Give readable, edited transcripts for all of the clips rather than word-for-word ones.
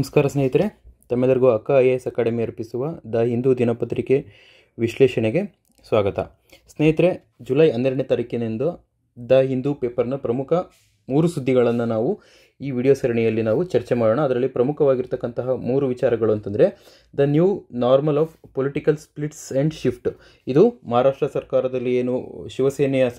ನಮಸ್ಕಾರ ಸ್ನೇಹಿತರೆ, ತಮ್ಮೆಲ್ಲರಿಗೂ ಅಕ್ಕ IAS ಅಕಾಡೆಮಿ ಅರ್ಪಿಸುವ ದ ಹಿಂದೂ ದಿನಪತ್ರಿಕೆ ವಿಶ್ಲೇಷಣೆಗೆ ಸ್ವಾಗತ. ಸ್ನೇಹಿತರೆ, ಜುಲೈ 12ನೇ ತಾರೀಕಿನಿಂದ ದ ಹಿಂದೂ ಪೇಪರ್ನ ಪ್ರಮುಖ 3 ಸುದ್ದಿಗಳನ್ನು ನಾವು ಈ ವಿಡಿಯೋ ಸರಣಿಯಲ್ಲಿ ನಾವು ಚರ್ಚೆ ಮಾಡೋಣ. ಅದರಲ್ಲಿ ಪ್ರಮುಖವಾಗಿರ್ತಕ್ಕಂತಹ 3 ವಿಚಾರಗಳು ಅಂತಂದರೆ the new normal of political splits and shift. ಇದು ಮಹಾರಾಷ್ಟ್ರ ಸರ್ಕಾರದಲ್ಲಿ ಏನು ಶಿವಸೇನೆಯ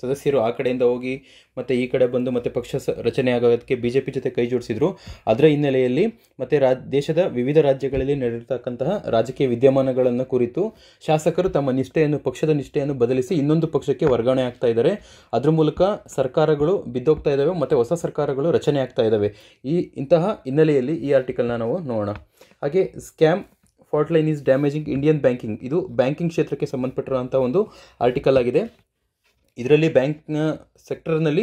ಸದಸ್ಯರು ಆ ಕಡೆಯಿಂದ ಹೋಗಿ ಮತ್ತು ಈ ಕಡೆ ಬಂದು ಮತ್ತು ಪಕ್ಷ ರಚನೆ ಆಗೋದಕ್ಕೆ BJP ಜೊತೆ ಕೈ ಜೋಡಿಸಿದ್ರು. ಅದರ ಹಿನ್ನೆಲೆಯಲ್ಲಿ ಮತ್ತು ದೇಶದ ವಿವಿಧ ರಾಜ್ಯಗಳಲ್ಲಿ ನಡೆದಿರ್ತಕ್ಕಂತಹ ರಾಜಕೀಯ ವಿದ್ಯಮಾನಗಳನ್ನು ಕುರಿತು ಶಾಸಕರು ತಮ್ಮ ಪಕ್ಷದ ನಿಷ್ಠೆಯನ್ನು ಬದಲಿಸಿ ಇನ್ನೊಂದು ಪಕ್ಷಕ್ಕೆ ವರ್ಗಾವಣೆ ಆಗ್ತಾ ಇದ್ದಾರೆ. ಅದ್ರ ಮೂಲಕ ಸರ್ಕಾರಗಳು ಬಿದ್ದೋಗ್ತಾ ಇದ್ದಾವೆ ಮತ್ತು ಹೊಸ ಸರ್ಕಾರಗಳು ರಚನೆ ಆಗ್ತಾ ಇದ್ದಾವೆ. ಇಂತಹ ಹಿನ್ನೆಲೆಯಲ್ಲಿ ಈ ಆರ್ಟಿಕಲ್ನ ನಾವು ನೋಡೋಣ. ಹಾಗೆ scam fault line is damaging Indian banking, ಇದು ಬ್ಯಾಂಕಿಂಗ್ ಕ್ಷೇತ್ರಕ್ಕೆ ಸಂಬಂಧಪಟ್ಟಿರುವಂಥ ಒಂದು ಆರ್ಟಿಕಲ್ ಆಗಿದೆ. ಇದರಲ್ಲಿ ಬ್ಯಾಂಕ್ನ ಸೆಕ್ಟರ್ನಲ್ಲಿ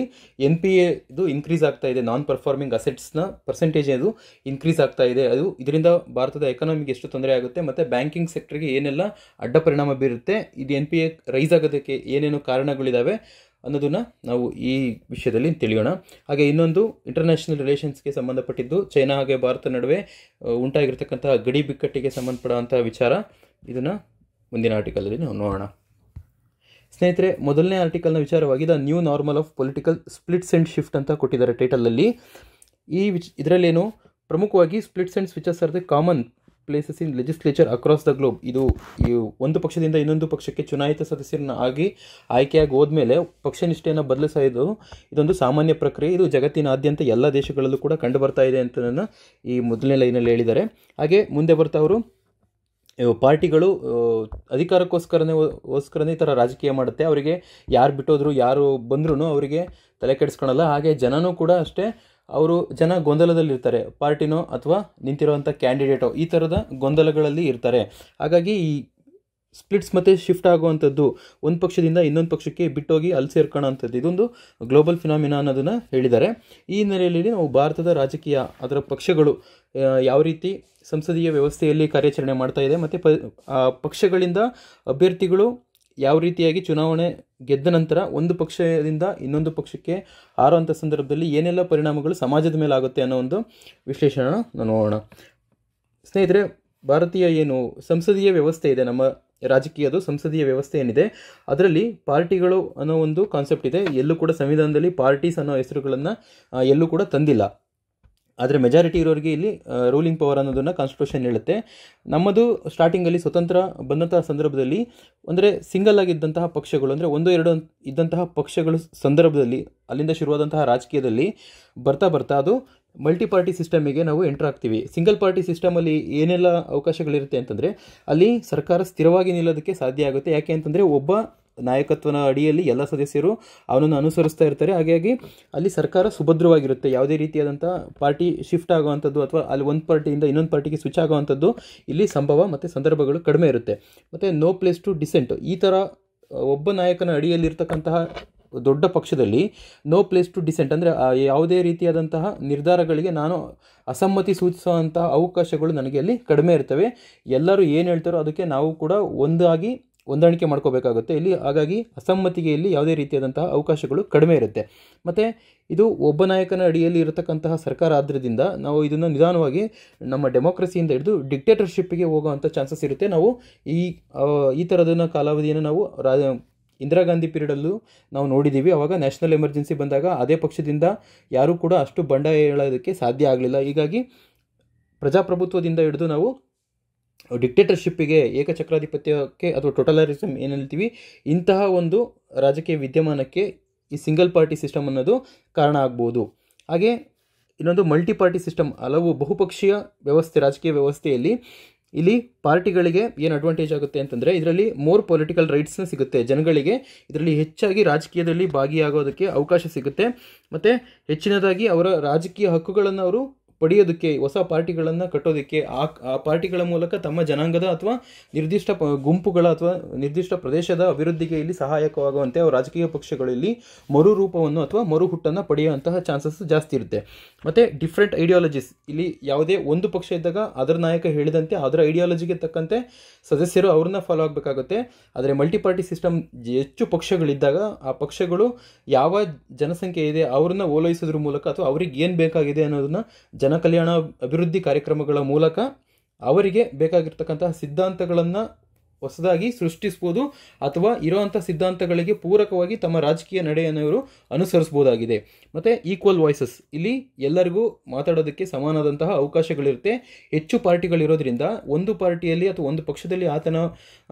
NPA ಇದು ಇನ್ಕ್ರೀಸ್ ಆಗ್ತಾ ಇದೆ, ನಾನ್ ಪರ್ಫಾರ್ಮಿಂಗ್ ಅಸೆಟ್ಸ್ನ ಪರ್ಸೆಂಟೇಜ್ ಅದು ಇನ್ಕ್ರೀಸ್ ಆಗ್ತಾ ಇದೆ. ಇದರಿಂದ ಭಾರತದ ಎಕಾನಮಿಗೆ ಎಷ್ಟು ತೊಂದರೆ ಆಗುತ್ತೆ ಮತ್ತು ಬ್ಯಾಂಕಿಂಗ್ ಸೆಕ್ಟರ್ಗೆ ಏನೆಲ್ಲ ಅಡ್ಡ ಪರಿಣಾಮ ಬೀರುತ್ತೆ, ಇದು NPA ರೈಸ್ ಆಗೋದಕ್ಕೆ ಏನೇನು ಕಾರಣಗಳಿದ್ದಾವೆ ಅನ್ನೋದನ್ನು ನಾವು ಈ ವಿಷಯದಲ್ಲಿ ತಿಳಿಯೋಣ. ಹಾಗೆ ಇನ್ನೊಂದು ಇಂಟರ್ನ್ಯಾಷನಲ್ ರಿಲೇಷನ್ಸ್ಗೆ ಸಂಬಂಧಪಟ್ಟಿದ್ದು ಚೈನಾ ಹಾಗೆ ಭಾರತ ನಡುವೆ ಉಂಟಾಗಿರ್ತಕ್ಕಂತಹ ಗಡಿ ಬಿಕ್ಕಟ್ಟಿಗೆ ಸಂಬಂಧಪಡುವಂಥ ವಿಚಾರ. ಇದನ್ನು ಮುಂದಿನ ಆರ್ಟಿಕಲಲ್ಲಿ ನಾವು ನೋಡೋಣ. ಸ್ನೇಹಿತರೆ, ಮೊದಲನೇ ಆರ್ಟಿಕಲ್ನ ವಿಚಾರವಾಗಿ the new normal of political splits and shift ಅಂತ ಕೊಟ್ಟಿದ್ದಾರೆ ಟೈಟಲಲ್ಲಿ. ಇದರಲ್ಲೇನು ಪ್ರಮುಖವಾಗಿ splits and switches are the common places in legislature across the globe. ಇದು ಒಂದು ಪಕ್ಷದಿಂದ ಇನ್ನೊಂದು ಪಕ್ಷಕ್ಕೆ ಚುನಾಯಿತ ಸದಸ್ಯರನ್ನ ಆಯ್ಕೆಯಾಗಿ ಹೋದ್ಮೇಲೆ ಪಕ್ಷ ನಿಷ್ಠೆಯನ್ನು ಬದಲಿಸೋದು ಇದೊಂದು ಸಾಮಾನ್ಯ ಪ್ರಕ್ರಿಯೆ. ಇದು ಜಗತ್ತಿನಾದ್ಯಂತ ಎಲ್ಲ ದೇಶಗಳಲ್ಲೂ ಕೂಡ ಕಂಡು ಬರ್ತಾ ಇದೆ ಅಂತ ಈ ಮೊದಲನೇ ಲೈನಲ್ಲಿ ಹೇಳಿದ್ದಾರೆ. ಹಾಗೆ ಮುಂದೆ ಬರ್ತಾ ಅವರು ಪಾರ್ಟಿಗಳು ಅಧಿಕಾರಕ್ಕೋಸ್ಕರನೇ ಈ ಥರ ರಾಜಕೀಯ ಮಾಡುತ್ತೆ. ಅವರಿಗೆ ಯಾರು ಬಿಟ್ಟೋದ್ರು ಯಾರು ಬಂದ್ರೂ ಅವರಿಗೆ ತಲೆ ಕೆಡಿಸ್ಕೊಳಲ್ಲ. ಹಾಗೆ ಜನನೂ ಕೂಡ ಅಷ್ಟೇ, ಜನ ಗೊಂದಲದಲ್ಲಿರ್ತಾರೆ, ಪಾರ್ಟಿನೋ ಅಥವಾ ನಿಂತಿರುವಂಥ ಕ್ಯಾಂಡಿಡೇಟೋ ಈ ಥರದ ಗೊಂದಲಗಳಲ್ಲಿ ಇರ್ತಾರೆ. ಹಾಗಾಗಿ ಈ ಸ್ಪ್ಲಿಟ್ಸ್ ಮತ್ತು ಶಿಫ್ಟ್ ಆಗುವಂಥದ್ದು, ಒಂದು ಪಕ್ಷದಿಂದ ಇನ್ನೊಂದು ಪಕ್ಷಕ್ಕೆ ಬಿಟ್ಟೋಗಿ ಅಲ್ಲಿ ಸೇರ್ಕೊಳ್ಳೋಂಥದ್ದು ಇದೊಂದು ಗ್ಲೋಬಲ್ ಫಿನಾಮಿನಾ ಅನ್ನೋದನ್ನು ಹೇಳಿದ್ದಾರೆ. ಈ ಹಿನ್ನೆಲೆಯಲ್ಲಿ ನಾವು ಭಾರತದ ರಾಜಕೀಯ ಅದರ ಪಕ್ಷಗಳು ಯಾವ ರೀತಿ ಸಂಸದೀಯ ವ್ಯವಸ್ಥೆಯಲ್ಲಿ ಕಾರ್ಯಾಚರಣೆ ಮಾಡ್ತಾ ಇದೆ ಮತ್ತು ಪಕ್ಷಗಳಿಂದ ಅಭ್ಯರ್ಥಿಗಳು ಯಾವ ರೀತಿಯಾಗಿ ಚುನಾವಣೆ ಗೆದ್ದ ನಂತರ ಒಂದು ಪಕ್ಷದಿಂದ ಇನ್ನೊಂದು ಪಕ್ಷಕ್ಕೆ ಹಾರುವಂಥ ಸಂದರ್ಭದಲ್ಲಿ ಏನೆಲ್ಲ ಪರಿಣಾಮಗಳು ಸಮಾಜದ ಮೇಲೆ ಆಗುತ್ತೆ ಅನ್ನೋ ಒಂದು ವಿಶ್ಲೇಷಣೆ ನೋಡೋಣ. ಸ್ನೇಹಿತರೆ, ಭಾರತೀಯ ಸಂಸದೀಯ ವ್ಯವಸ್ಥೆ ಇದೆ, ನಮ್ಮ ರಾಜಕೀಯದು ಸಂಸದೀಯ ವ್ಯವಸ್ಥೆ ಏನಿದೆ ಅದರಲ್ಲಿ ಪಾರ್ಟಿಗಳು ಅನ್ನೋ ಒಂದು ಕಾನ್ಸೆಪ್ಟ್ ಇದೆ. ಎಲ್ಲೂ ಕೂಡ ಸಂವಿಧಾನದಲ್ಲಿ ಪಾರ್ಟೀಸ್ ಅನ್ನೋ ಹೆಸರುಗಳನ್ನು ಎಲ್ಲೂ ಕೂಡ ತಂದಿಲ್ಲ. ಆದರೆ ಮೆಜಾರಿಟಿ ಇರೋರಿಗೆ ಇಲ್ಲಿ ರೂಲಿಂಗ್ ಪವರ್ ಅನ್ನೋದನ್ನು ಕಾನ್ಸ್ಟಿಟ್ಯೂಷನ್ ಹೇಳುತ್ತೆ. ನಮ್ಮದು ಸ್ಟಾರ್ಟಿಂಗಲ್ಲಿ ಸ್ವತಂತ್ರ ಬಂದಂತಹ ಸಂದರ್ಭದಲ್ಲಿ ಅಂದರೆ ಸಿಂಗಲ್ ಆಗಿದ್ದಂತಹ ಪಕ್ಷಗಳು ಅಂದರೆ 1-2 ಇದ್ದಂತಹ ಪಕ್ಷಗಳ ಸಂದರ್ಭದಲ್ಲಿ ಅಲ್ಲಿಂದ ಶುರುವಾದಂತಹ ರಾಜಕೀಯದಲ್ಲಿ ಬರ್ತಾ ಅದು ಮಲ್ಟಿ ಪಾರ್ಟಿ ಸಿಸ್ಟಮಿಗೆ ನಾವು ಎಂಟರ್ ಆಗ್ತೀವಿ. ಸಿಂಗಲ್ ಪಾರ್ಟಿ ಸಿಸ್ಟಮಲ್ಲಿ ಏನೆಲ್ಲ ಅವಕಾಶಗಳಿರುತ್ತೆ ಅಂತಂದರೆ ಅಲ್ಲಿ ಸರ್ಕಾರ ಸ್ಥಿರವಾಗಿ ನಿಲ್ಲೋದಕ್ಕೆ ಸಾಧ್ಯ ಆಗುತ್ತೆ. ಯಾಕೆ ಅಂತಂದರೆ ಒಬ್ಬ ನಾಯಕತ್ವನ ಅಡಿಯಲ್ಲಿ ಎಲ್ಲ ಸದಸ್ಯರು ಅವನನ್ನು ಅನುಸರಿಸ್ತಾ ಇರ್ತಾರೆ. ಹಾಗಾಗಿ ಅಲ್ಲಿ ಸರ್ಕಾರ ಸುಭದ್ರವಾಗಿರುತ್ತೆ. ಯಾವುದೇ ರೀತಿಯಾದಂಥ ಪಾರ್ಟಿ ಶಿಫ್ಟ್ ಆಗುವಂಥದ್ದು ಅಥವಾ ಅಲ್ಲಿ ಒಂದು ಪಾರ್ಟಿಯಿಂದ ಇನ್ನೊಂದು ಪಾರ್ಟಿಗೆ ಸ್ವಿಚ್ ಆಗುವಂಥದ್ದು ಇಲ್ಲಿ ಸಂಭವ ಮತ್ತು ಸಂದರ್ಭಗಳು ಕಡಿಮೆ ಇರುತ್ತೆ. ಮತ್ತು ನೋ ಪ್ಲೇಸ್ ಟು ಡಿಸೆಂಟ್, ಈ ಥರ ಒಬ್ಬ ನಾಯಕನ ಅಡಿಯಲ್ಲಿರ್ತಕ್ಕಂತಹ ದೊಡ್ಡ ಪಕ್ಷದಲ್ಲಿ ನೋ ಪ್ಲೇಸ್ ಟು ಡಿಸೆಂಟ್ ಅಂದರೆ ಯಾವುದೇ ರೀತಿಯಾದಂತಹ ನಿರ್ಧಾರಗಳಿಗೆ ನಾನು ಅಸಮ್ಮತಿ ಸೂಚಿಸುವಂತಹ ಅವಕಾಶಗಳು ನನಗೆ ಅಲ್ಲಿ ಕಡಿಮೆ ಇರ್ತವೆ. ಎಲ್ಲರೂ ಏನು ಹೇಳ್ತಾರೋ ಅದಕ್ಕೆ ನಾವು ಕೂಡ ಹೊಂದಾಣಿಕೆ ಮಾಡ್ಕೋಬೇಕಾಗುತ್ತೆ ಇಲ್ಲಿ. ಹಾಗಾಗಿ ಅಸಮ್ಮತಿಗೆ ಇಲ್ಲಿ ಯಾವುದೇ ರೀತಿಯಾದಂತಹ ಅವಕಾಶಗಳು ಕಡಿಮೆ ಇರುತ್ತೆ. ಮತ್ತು ಇದು ಒಬ್ಬ ನಾಯಕನ ಅಡಿಯಲ್ಲಿ ಇರತಕ್ಕಂತಹ ಸರ್ಕಾರ ಆದ್ದರಿಂದ ನಾವು ಇದನ್ನು ನಿಧಾನವಾಗಿ ನಮ್ಮ ಡೆಮೋಕ್ರಸಿಯಿಂದ ಹಿಡಿದು ಡಿಕ್ಟೇಟರ್ಶಿಪ್ಪಿಗೆ ಹೋಗುವಂಥ ಚಾನ್ಸಸ್ ಇರುತ್ತೆ. ನಾವು ಈ ಥರದನ್ನ ಕಾಲಾವಧಿಯನ್ನು ನಾವು ಇಂದಿರಾ ಗಾಂಧಿ ಪೀರಿಯಡಲ್ಲೂ ನಾವು ನೋಡಿದ್ದೀವಿ. ಆವಾಗ ನ್ಯಾಷನಲ್ ಎಮರ್ಜೆನ್ಸಿ ಬಂದಾಗ ಅದೇ ಪಕ್ಷದಿಂದ ಯಾರೂ ಕೂಡ ಅಷ್ಟು ಬಂಡಾಯ ಹೇಳೋದಕ್ಕೆ ಸಾಧ್ಯ ಆಗಲಿಲ್ಲ. ಹೀಗಾಗಿ ಪ್ರಜಾಪ್ರಭುತ್ವದಿಂದ ಹಿಡಿದು ನಾವು ಡಿಕ್ಟೇಟರ್ಶಿಪ್ಪಿಗೆ, ಏಕಚಕ್ರಾಧಿಪತ್ಯಕ್ಕೆ ಅಥವಾ ಟೋಟಲರಿಸಮ್ ಏನು ಹೇಳ್ತೀವಿ, ಇಂತಹ ಒಂದು ರಾಜಕೀಯ ವಿದ್ಯಮಾನಕ್ಕೆ ಈ ಸಿಂಗಲ್ ಪಾರ್ಟಿ ಸಿಸ್ಟಮ್ ಅನ್ನೋದು ಕಾರಣ ಆಗ್ಬೋದು. ಹಾಗೆ ಇನ್ನೊಂದು ಮಲ್ಟಿ ಪಾರ್ಟಿ ಸಿಸ್ಟಮ್, ಹಲವು ಬಹುಪಕ್ಷೀಯ ವ್ಯವಸ್ಥೆ, ರಾಜಕೀಯ ವ್ಯವಸ್ಥೆಯಲ್ಲಿ ಇಲ್ಲಿ ಪಾರ್ಟಿಗಳಿಗೆ ಏನು ಅಡ್ವಾಂಟೇಜ್ ಆಗುತ್ತೆ ಅಂತಂದರೆ ಇದರಲ್ಲಿ ಮೋರ್ ಪೊಲಿಟಿಕಲ್ ರೈಟ್ಸ್ನ ಸಿಗುತ್ತೆ ಜನಗಳಿಗೆ. ಇದರಲ್ಲಿ ಹೆಚ್ಚಾಗಿ ರಾಜಕೀಯದಲ್ಲಿ ಭಾಗಿಯಾಗೋದಕ್ಕೆ ಅವಕಾಶ ಸಿಗುತ್ತೆ ಮತ್ತು ಹೆಚ್ಚಿನದಾಗಿ ಅವರ ರಾಜಕೀಯ ಹಕ್ಕುಗಳನ್ನು ಅವರು ಪಡೆಯೋದಕ್ಕೆ, ಹೊಸ ಪಾರ್ಟಿಗಳನ್ನು ಕಟ್ಟೋದಕ್ಕೆ, ಆ ಪಾರ್ಟಿಗಳ ಮೂಲಕ ತಮ್ಮ ಜನಾಂಗದ ಅಥವಾ ನಿರ್ದಿಷ್ಟ ಗುಂಪುಗಳ ಅಥವಾ ನಿರ್ದಿಷ್ಟ ಪ್ರದೇಶದ ಅಭಿವೃದ್ಧಿಗೆ ಇಲ್ಲಿ ಸಹಾಯಕವಾಗುವಂತೆ ಅವರ ರಾಜಕೀಯ ಪಕ್ಷಗಳಲ್ಲಿ ಮರುರೂಪವನ್ನು ಅಥವಾ ಮರುಹುಟ್ಟನ್ನು ಪಡೆಯುವಂತಹ ಚಾನ್ಸಸ್ ಜಾಸ್ತಿ ಇರುತ್ತೆ. ಮತ್ತು ಡಿಫ್ರೆಂಟ್ ಐಡಿಯಾಲಜೀಸ್, ಇಲ್ಲಿ ಯಾವುದೇ ಒಂದು ಪಕ್ಷ ಇದ್ದಾಗ ಅದರ ನಾಯಕ ಹೇಳಿದಂತೆ ಅದರ ಐಡಿಯಾಲಜಿಗೆ ತಕ್ಕಂತೆ ಸದಸ್ಯರು ಅವ್ರನ್ನ ಫಾಲೋ ಆಗಬೇಕಾಗುತ್ತೆ. ಆದರೆ ಮಲ್ಟಿಪಾರ್ಟಿ ಸಿಸ್ಟಮ್ ಹೆಚ್ಚು ಪಕ್ಷಗಳಿದ್ದಾಗ ಆ ಪಕ್ಷಗಳು ಯಾವ ಜನಸಂಖ್ಯೆ ಇದೆ ಅವ್ರನ್ನ ಓಲೈಸೋದ್ರ ಮೂಲಕ ಅಥವಾ ಅವ್ರಿಗೆ ಏನು ಬೇಕಾಗಿದೆ ಅನ್ನೋದನ್ನ ಜನಕಲ್ಯಾಣ ಅಭಿವೃದ್ಧಿ ಕಾರ್ಯಕ್ರಮಗಳ ಮೂಲಕ ಅವರಿಗೆ ಬೇಕಾಗಿರ್ತಕ್ಕಂತಹ ಸಿದ್ಧಾಂತಗಳನ್ನು ಹೊಸದಾಗಿ ಸೃಷ್ಟಿಸ್ಬೋದು, ಅಥವಾ ಇರೋವಂಥ ಸಿದ್ಧಾಂತಗಳಿಗೆ ಪೂರಕವಾಗಿ ತಮ್ಮ ರಾಜಕೀಯ ನಡೆಯನ್ನು ಇವರು ಅನುಸರಿಸ್ಬೋದಾಗಿದೆ. ಮತ್ತು ಈಕ್ವಲ್ ವಾಯ್ಸಸ್, ಇಲ್ಲಿ ಎಲ್ಲರಿಗೂ ಮಾತಾಡೋದಕ್ಕೆ ಸಮಾನವಾದಂತಹ ಅವಕಾಶಗಳಿರುತ್ತೆ. ಹೆಚ್ಚು ಪಾರ್ಟಿಗಳಿರೋದ್ರಿಂದ ಒಂದು ಪಾರ್ಟಿಯಲ್ಲಿ ಅಥವಾ ಒಂದು ಪಕ್ಷದಲ್ಲಿ ಆತನ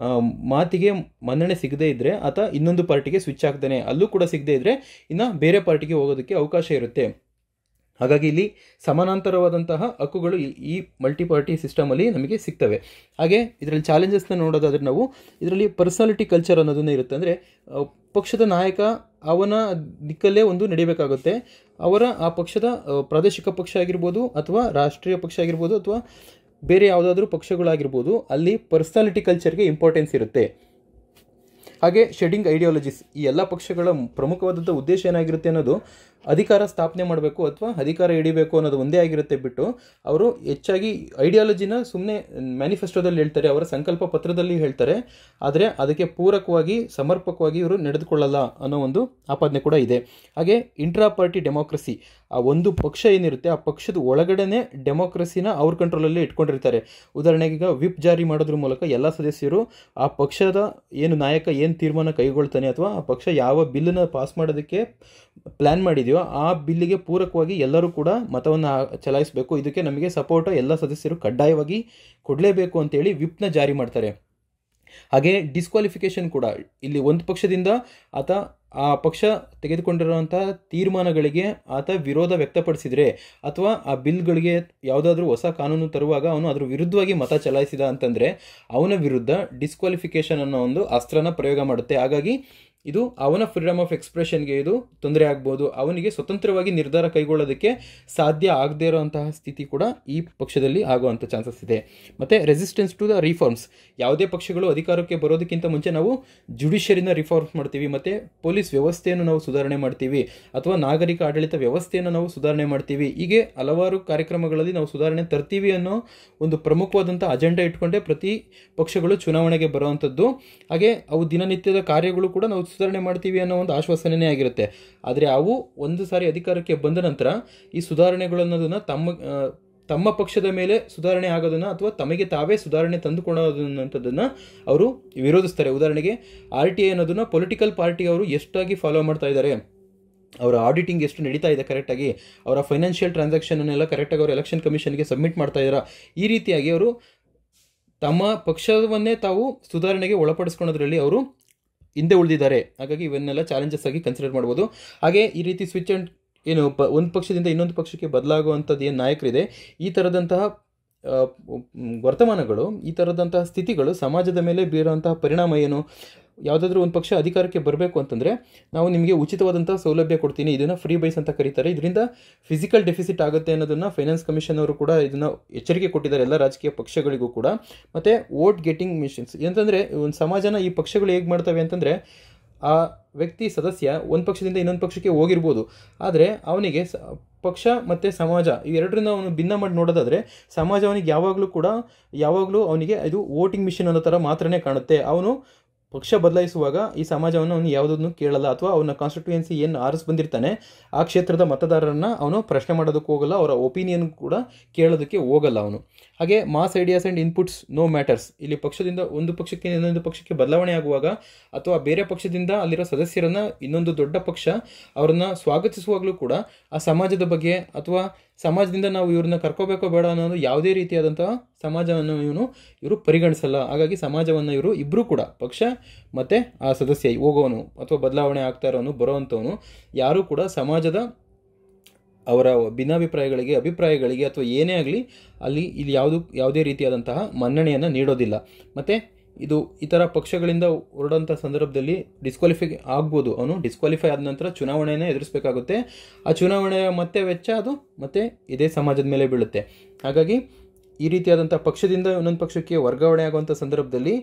ಮಾತಿಗೆ ಮನ್ನಣೆ ಸಿಗದೇ ಇದ್ದರೆ ಆತ ಇನ್ನೊಂದು ಪಾರ್ಟಿಗೆ ಸ್ವಿಚ್ ಆಗ್ತಾನೆ, ಅಲ್ಲೂ ಕೂಡ ಸಿಗದೇ ಇದ್ದರೆ ಇನ್ನು ಬೇರೆ ಪಾರ್ಟಿಗೆ ಹೋಗೋದಕ್ಕೆ ಅವಕಾಶ ಇರುತ್ತೆ. ಹಾಗಾಗಿ ಇಲ್ಲಿ ಸಮಾನಾಂತರವಾದಂತಹ ಹಕ್ಕುಗಳು ಈ ಮಲ್ಟಿಪಾರ್ಟಿ ಸಿಸ್ಟಮಲ್ಲಿ ನಮಗೆ ಸಿಗ್ತವೆ. ಹಾಗೆ ಇದರಲ್ಲಿ ಚಾಲೆಂಜಸ್ನ ನೋಡೋದಾದರೆ ನಾವು ಇದರಲ್ಲಿ ಪರ್ಸನಾಲಿಟಿ ಕಲ್ಚರ್ ಅನ್ನೋದನ್ನೇ ಇರುತ್ತೆ. ಅಂದರೆ ಪಕ್ಷದ ನಾಯಕ ಅವನ ದಿಕ್ಕಲ್ಲೇ ಒಂದು ನಡಿಬೇಕಾಗುತ್ತೆ. ಅವರ ಆ ಪಕ್ಷದ ಪ್ರಾದೇಶಿಕ ಪಕ್ಷ ಆಗಿರ್ಬೋದು ಅಥವಾ ರಾಷ್ಟ್ರೀಯ ಪಕ್ಷ ಆಗಿರ್ಬೋದು ಅಥವಾ ಬೇರೆ ಯಾವುದಾದ್ರೂ ಪಕ್ಷಗಳಾಗಿರ್ಬೋದು, ಅಲ್ಲಿ ಪರ್ಸನಾಲಿಟಿ ಕಲ್ಚರ್ಗೆ ಇಂಪಾರ್ಟೆನ್ಸ್ ಇರುತ್ತೆ. ಹಾಗೆ ಶೆಡಿಂಗ್ ಐಡಿಯಾಲಜೀಸ್, ಈ ಎಲ್ಲ ಪಕ್ಷಗಳ ಪ್ರಮುಖವಾದಂಥ ಉದ್ದೇಶ ಏನಾಗಿರುತ್ತೆ ಅನ್ನೋದು ಅಧಿಕಾರ ಸ್ಥಾಪನೆ ಮಾಡಬೇಕು ಅಥವಾ ಅಧಿಕಾರ ಹಿಡಿಬೇಕು ಅನ್ನೋದು ಒಂದೇ ಆಗಿರುತ್ತೆ ಬಿಟ್ಟು ಅವರು ಹೆಚ್ಚಾಗಿ ಐಡಿಯಾಲಜಿನ ಸುಮ್ಮನೆ ಮ್ಯಾನಿಫೆಸ್ಟೋದಲ್ಲಿ ಹೇಳ್ತಾರೆ, ಅವರ ಸಂಕಲ್ಪ ಪತ್ರದಲ್ಲಿ ಹೇಳ್ತಾರೆ, ಆದರೆ ಅದಕ್ಕೆ ಪೂರಕವಾಗಿ ಸಮರ್ಪಕವಾಗಿ ಇವರು ನಡೆದುಕೊಳ್ಳಲ್ಲ ಅನ್ನೋ ಒಂದು ಆಪಾದನೆ ಕೂಡ ಇದೆ. ಹಾಗೆ ಇಂಟ್ರಾ ಪಾರ್ಟಿ ಡೆಮೋಕ್ರಸಿ, ಆ ಒಂದು ಪಕ್ಷ ಏನಿರುತ್ತೆ ಆ ಪಕ್ಷದ ಒಳಗಡೆನೆ ಡೆಮೋಕ್ರಸಿನ ಅವ್ರ ಕಂಟ್ರೋಲಲ್ಲಿ ಇಟ್ಕೊಂಡಿರ್ತಾರೆ. ಉದಾಹರಣೆಗೆ ಈಗ ವಿಪ್ ಜಾರಿ ಮಾಡೋದ್ರ ಮೂಲಕ ಎಲ್ಲ ಸದಸ್ಯರು ಆ ಪಕ್ಷದ ಏನು ನಾಯಕ ಏನು ತೀರ್ಮಾನ ಕೈಗೊಳ್ತಾನೆ ಅಥವಾ ಆ ಪಕ್ಷ ಯಾವ ಬಿಲ್ಲನ್ನು ಪಾಸ್ ಮಾಡೋದಕ್ಕೆ ಪ್ಲ್ಯಾನ್ ಮಾಡಿದೆಯೋ ಆ ಬಿಲ್ಲಿಗೆ ಪೂರಕವಾಗಿ ಎಲ್ಲರೂ ಕೂಡ ಮತವನ್ನು ಚಲಾಯಿಸಬೇಕು, ಇದಕ್ಕೆ ನಮಗೆ ಸಪೋರ್ಟ್ ಎಲ್ಲ ಸದಸ್ಯರು ಕಡ್ಡಾಯವಾಗಿ ಕೊಡಲೇಬೇಕು ಅಂತೇಳಿ ವಿಪ್ನ ಜಾರಿ ಮಾಡ್ತಾರೆ. ಹಾಗೆ ಡಿಸ್ಕ್ವಾಲಿಫಿಕೇಷನ್ ಕೂಡ, ಇಲ್ಲಿ ಒಂದು ಪಕ್ಷದಿಂದ ಆತ ಆ ಪಕ್ಷ ತೆಗೆದುಕೊಂಡಿರುವಂಥ ತೀರ್ಮಾನಗಳಿಗೆ ಆತ ವಿರೋಧ ವ್ಯಕ್ತಪಡಿಸಿದರೆ ಅಥವಾ ಆ ಬಿಲ್ಗಳಿಗೆ ಯಾವುದಾದ್ರೂ ಹೊಸ ಕಾನೂನು ತರುವಾಗ ಅವನು ಅದರ ವಿರುದ್ಧವಾಗಿ ಮತ ಚಲಾಯಿಸಿದ ಅಂತಂದರೆ ಅವನ ವಿರುದ್ಧ ಡಿಸ್ಕ್ವಾಲಿಫಿಕೇಷನ್ ಅನ್ನೋ ಒಂದು ಅಸ್ತ್ರನ ಪ್ರಯೋಗ ಮಾಡುತ್ತೆ. ಹಾಗಾಗಿ ಇದು ಅವನ ಫ್ರೀಡಮ್ ಆಫ್ ಎಕ್ಸ್ಪ್ರೆಷನ್ಗೆ ಇದು ತೊಂದರೆ ಆಗ್ಬೋದು, ಅವನಿಗೆ ಸ್ವತಂತ್ರವಾಗಿ ನಿರ್ಧಾರ ಕೈಗೊಳ್ಳೋದಕ್ಕೆ ಸಾಧ್ಯ ಆಗದೇ ಇರೋಂತಹ ಸ್ಥಿತಿ ಕೂಡ ಈ ಪಕ್ಷದಲ್ಲಿ ಆಗುವಂಥ ಚಾನ್ಸಸ್ ಇದೆ. ಮತ್ತು ರೆಸಿಸ್ಟೆನ್ಸ್ ಟು ದ ರಿಫಾರ್ಮ್ಸ್, ಯಾವುದೇ ಪಕ್ಷಗಳು ಅಧಿಕಾರಕ್ಕೆ ಬರೋದಕ್ಕಿಂತ ಮುಂಚೆ ನಾವು ಜುಡಿಷಿಯರಿನ ರಿಫಾರ್ಮ್ಸ್ ಮಾಡ್ತೀವಿ, ಮತ್ತು ಪೊಲೀಸ್ ವ್ಯವಸ್ಥೆಯನ್ನು ನಾವು ಸುಧಾರಣೆ ಮಾಡ್ತೀವಿ, ಅಥವಾ ನಾಗರಿಕ ಆಡಳಿತ ವ್ಯವಸ್ಥೆಯನ್ನು ನಾವು ಸುಧಾರಣೆ ಮಾಡ್ತೀವಿ. ಹೀಗೆ ಹಲವಾರು ಕಾರ್ಯಕ್ರಮಗಳಲ್ಲಿ ನಾವು ಸುಧಾರಣೆ ತರ್ತೀವಿ ಅನ್ನೋ ಒಂದು ಪ್ರಮುಖವಾದಂಥ ಅಜೆಂಡಾ ಇಟ್ಕೊಂಡೆ ಪ್ರತಿ ಪಕ್ಷಗಳು ಚುನಾವಣೆಗೆ ಬರುವಂಥದ್ದು. ಹಾಗೆ ಅವು ದಿನನಿತ್ಯದ ಕಾರ್ಯಗಳು ಕೂಡ ನಾವು ಸುಧಾರಣೆ ಮಾಡ್ತೀವಿ ಅನ್ನೋ ಒಂದು ಆಶ್ವಾಸನೆ ಆಗಿರುತ್ತೆ. ಆದರೆ ಅವು ಒಂದು ಸಾರಿ ಅಧಿಕಾರಕ್ಕೆ ಬಂದ ನಂತರ ಈ ಸುಧಾರಣೆಗಳು ಅನ್ನೋದನ್ನು ತಮ್ಮ ಪಕ್ಷದ ಮೇಲೆ ಸುಧಾರಣೆ ಆಗೋದನ್ನು ಅಥವಾ ತಮಗೆ ತಾವೇ ಸುಧಾರಣೆ ತಂದುಕೊಳ್ಳೋದಂಥದ್ದನ್ನು ಅವರು ವಿರೋಧಿಸ್ತಾರೆ. ಉದಾಹರಣೆಗೆ RTI ಅನ್ನೋದನ್ನು ಪೊಲಿಟಿಕಲ್ ಪಾರ್ಟಿ ಅವರು ಎಷ್ಟಾಗಿ ಫಾಲೋ ಮಾಡ್ತಾ ಇದ್ದಾರೆ, ಅವರ ಆಡಿಟಿಂಗ್ ಎಷ್ಟು ನಡೀತಾ ಇದೆ ಕರೆಕ್ಟಾಗಿ, ಅವರ ಫೈನಾನ್ಷಿಯಲ್ ಟ್ರಾನ್ಸಾಕ್ಷನ್ನೆಲ್ಲ ಕರೆಕ್ಟಾಗಿ ಅವರು ಎಲೆಕ್ಷನ್ ಕಮಿಷನ್ಗೆ ಸಬ್ಮಿಟ್ ಮಾಡ್ತಾ ಇದ್ದಾರೆ, ಈ ರೀತಿಯಾಗಿ ಅವರು ತಮ್ಮ ಪಕ್ಷವನ್ನೇ ತಾವು ಸುಧಾರಣೆಗೆ ಒಳಪಡಿಸ್ಕೊಳ್ಳೋದ್ರಲ್ಲಿ ಅವರು ಹಿಂದೆ ಉಳಿದಿದ್ದಾರೆ. ಹಾಗಾಗಿ ಇವನ್ನೆಲ್ಲ ಚಾಲೆಂಜಸ್ ಆಗಿ ಕನ್ಸಿಡರ್ ಮಾಡ್ಬೋದು. ಹಾಗೆ ಈ ರೀತಿ ಸ್ವಿಚ್ ಆ್ಯಂಡ್ ಏನು ಒಂದು ಪಕ್ಷದಿಂದ ಇನ್ನೊಂದು ಪಕ್ಷಕ್ಕೆ ಬದಲಾಗುವಂಥದ್ದು ಏನು ನಾಯಕರಿದೆ, ಈ ಥರದಂತಹ ವರ್ತಮಾನಗಳು, ಈ ಥರದಂತಹ ಸ್ಥಿತಿಗಳು ಸಮಾಜದ ಮೇಲೆ ಬೀರುವಂತಹ ಪರಿಣಾಮ ಏನು? ಯಾವುದಾದ್ರೂ ಒಂದು ಪಕ್ಷ ಅಧಿಕಾರಕ್ಕೆ ಬರಬೇಕು ಅಂತಂದರೆ ನಾವು ನಿಮಗೆ ಉಚಿತವಾದಂಥ ಸೌಲಭ್ಯ ಕೊಡ್ತೀನಿ, ಇದನ್ನು ಫ್ರೀ ಬೈಸ್ ಅಂತ ಕರೀತಾರೆ, ಇದರಿಂದ ಫಿಸಿಕಲ್ ಡೆಫಿಸಿಟ್ ಆಗುತ್ತೆ ಅನ್ನೋದನ್ನು ಫೈನಾನ್ಸ್ ಕಮಿಷನ್ ಅವರು ಕೂಡ ಇದನ್ನು ಎಚ್ಚರಿಕೆ ಕೊಟ್ಟಿದ್ದಾರೆ ಎಲ್ಲ ರಾಜಕೀಯ ಪಕ್ಷಗಳಿಗೂ ಕೂಡ. ಮತ್ತು ವೋಟ್ ಗೆಟಿಂಗ್ ಮಿಷನ್ಸ್ ಅಂತಂದರೆ ಒಂದು ಸಮಾಜನ ಈ ಪಕ್ಷಗಳು ಹೇಗೆ ಮಾಡ್ತವೆ ಅಂತಂದರೆ, ಆ ವ್ಯಕ್ತಿ ಸದಸ್ಯ ಒಂದು ಪಕ್ಷದಿಂದ ಇನ್ನೊಂದು ಪಕ್ಷಕ್ಕೆ ಹೋಗಿರ್ಬೋದು, ಆದರೆ ಅವನಿಗೆ ಪಕ್ಷ ಮತ್ತು ಸಮಾಜ ಇವೆರಡರಿಂದ ಅವನು ಭಿನ್ನ ಮಾಡಿ ನೋಡೋದಾದರೆ ಸಮಾಜ ಅವನಿಗೆ ಯಾವಾಗಲೂ ಅವನಿಗೆ ಇದು ವೋಟಿಂಗ್ ಮಿಷನ್ ಅನ್ನೋ ಥರ ಮಾತ್ರನೇ ಕಾಣುತ್ತೆ. ಅವನು ಪಕ್ಷ ಬದಲಾಯಿಸುವಾಗ ಈ ಸಮಾಜವನ್ನು ಅವನು ಯಾವುದನ್ನು ಕೇಳಲ್ಲ, ಅಥವಾ ಅವನ ಕಾನ್ಸ್ಟಿಟ್ಯೂಯೆನ್ಸಿ ಏನು ಆರಿಸಿ ಬಂದಿರ್ತಾನೆ ಆ ಕ್ಷೇತ್ರದ ಮತದಾರರನ್ನು ಅವನು ಪ್ರಶ್ನೆ ಮಾಡೋದಕ್ಕೆ ಹೋಗಲ್ಲ, ಅವರ ಒಪಿನಿಯನ್ ಕೂಡ ಕೇಳೋದಕ್ಕೆ ಹೋಗಲ್ಲ ಅವನು. ಹಾಗೆ mass ideas and inputs no matters, ಇಲ್ಲಿ ಪಕ್ಷದಿಂದ ಒಂದು ಪಕ್ಷಕ್ಕೆ ಇನ್ನೊಂದು ಪಕ್ಷಕ್ಕೆ ಬದಲಾವಣೆ ಆಗುವಾಗ ಅಥವಾ ಬೇರೆ ಪಕ್ಷದಿಂದ ಅಲ್ಲಿರೋ ಸದಸ್ಯರನ್ನು ಇನ್ನೊಂದು ದೊಡ್ಡ ಪಕ್ಷ ಅವರನ್ನು ಸ್ವಾಗತಿಸುವಾಗಲೂ ಕೂಡ ಆ ಸಮಾಜದ ಬಗ್ಗೆ ಅಥವಾ ಸಮಾಜದಿಂದ ನಾವು ಇವ್ರನ್ನ ಕರ್ಕೋಬೇಕೋ ಬೇಡ ಅನ್ನೋದು ಯಾವುದೇ ರೀತಿಯಾದಂತಹ ಸಮಾಜವನ್ನು ಇವರು ಪರಿಗಣಿಸಲ್ಲ. ಹಾಗಾಗಿ ಸಮಾಜವನ್ನು ಇಬ್ಬರೂ ಕೂಡ ಪಕ್ಷ ಮತ್ತು ಆ ಸದಸ್ಯ ಹೋಗೋನು ಅಥವಾ ಬದಲಾವಣೆ ಆಗ್ತಾ ಇರೋನು ಬರೋವಂಥವನು ಯಾರೂ ಕೂಡ ಸಮಾಜದ ಅವರ ಅಭಿಪ್ರಾಯಗಳಿಗೆ ಅಥವಾ ಏನೇ ಆಗಲಿ ಇಲ್ಲಿ ಯಾವುದೇ ರೀತಿಯಾದಂತಹ ಮನ್ನಣೆಯನ್ನು ನೀಡೋದಿಲ್ಲ. ಮತ್ತು ಇದು ಈ ಥರ ಪಕ್ಷಗಳಿಂದ ಹೊರಡೋಂಥ ಸಂದರ್ಭದಲ್ಲಿ ಡಿಸ್ಕ್ವಾಲಿಫೈ ಆಗ್ಬೋದು. ಅವನು ಡಿಸ್ಕ್ವಾಲಿಫೈ ಆದ ನಂತರ ಚುನಾವಣೆಯನ್ನು ಎದುರಿಸಬೇಕಾಗುತ್ತೆ. ಆ ಚುನಾವಣೆಯ ಮತ್ತೆ ವೆಚ್ಚ ಅದು ಮತ್ತೆ ಇದೇ ಸಮಾಜದ ಮೇಲೆ ಬೀಳುತ್ತೆ. ಹಾಗಾಗಿ ಈ ರೀತಿಯಾದಂಥ ಪಕ್ಷದಿಂದ ಇನ್ನೊಂದು ಪಕ್ಷಕ್ಕೆ ವರ್ಗಾವಣೆ ಆಗುವಂಥ ಸಂದರ್ಭದಲ್ಲಿ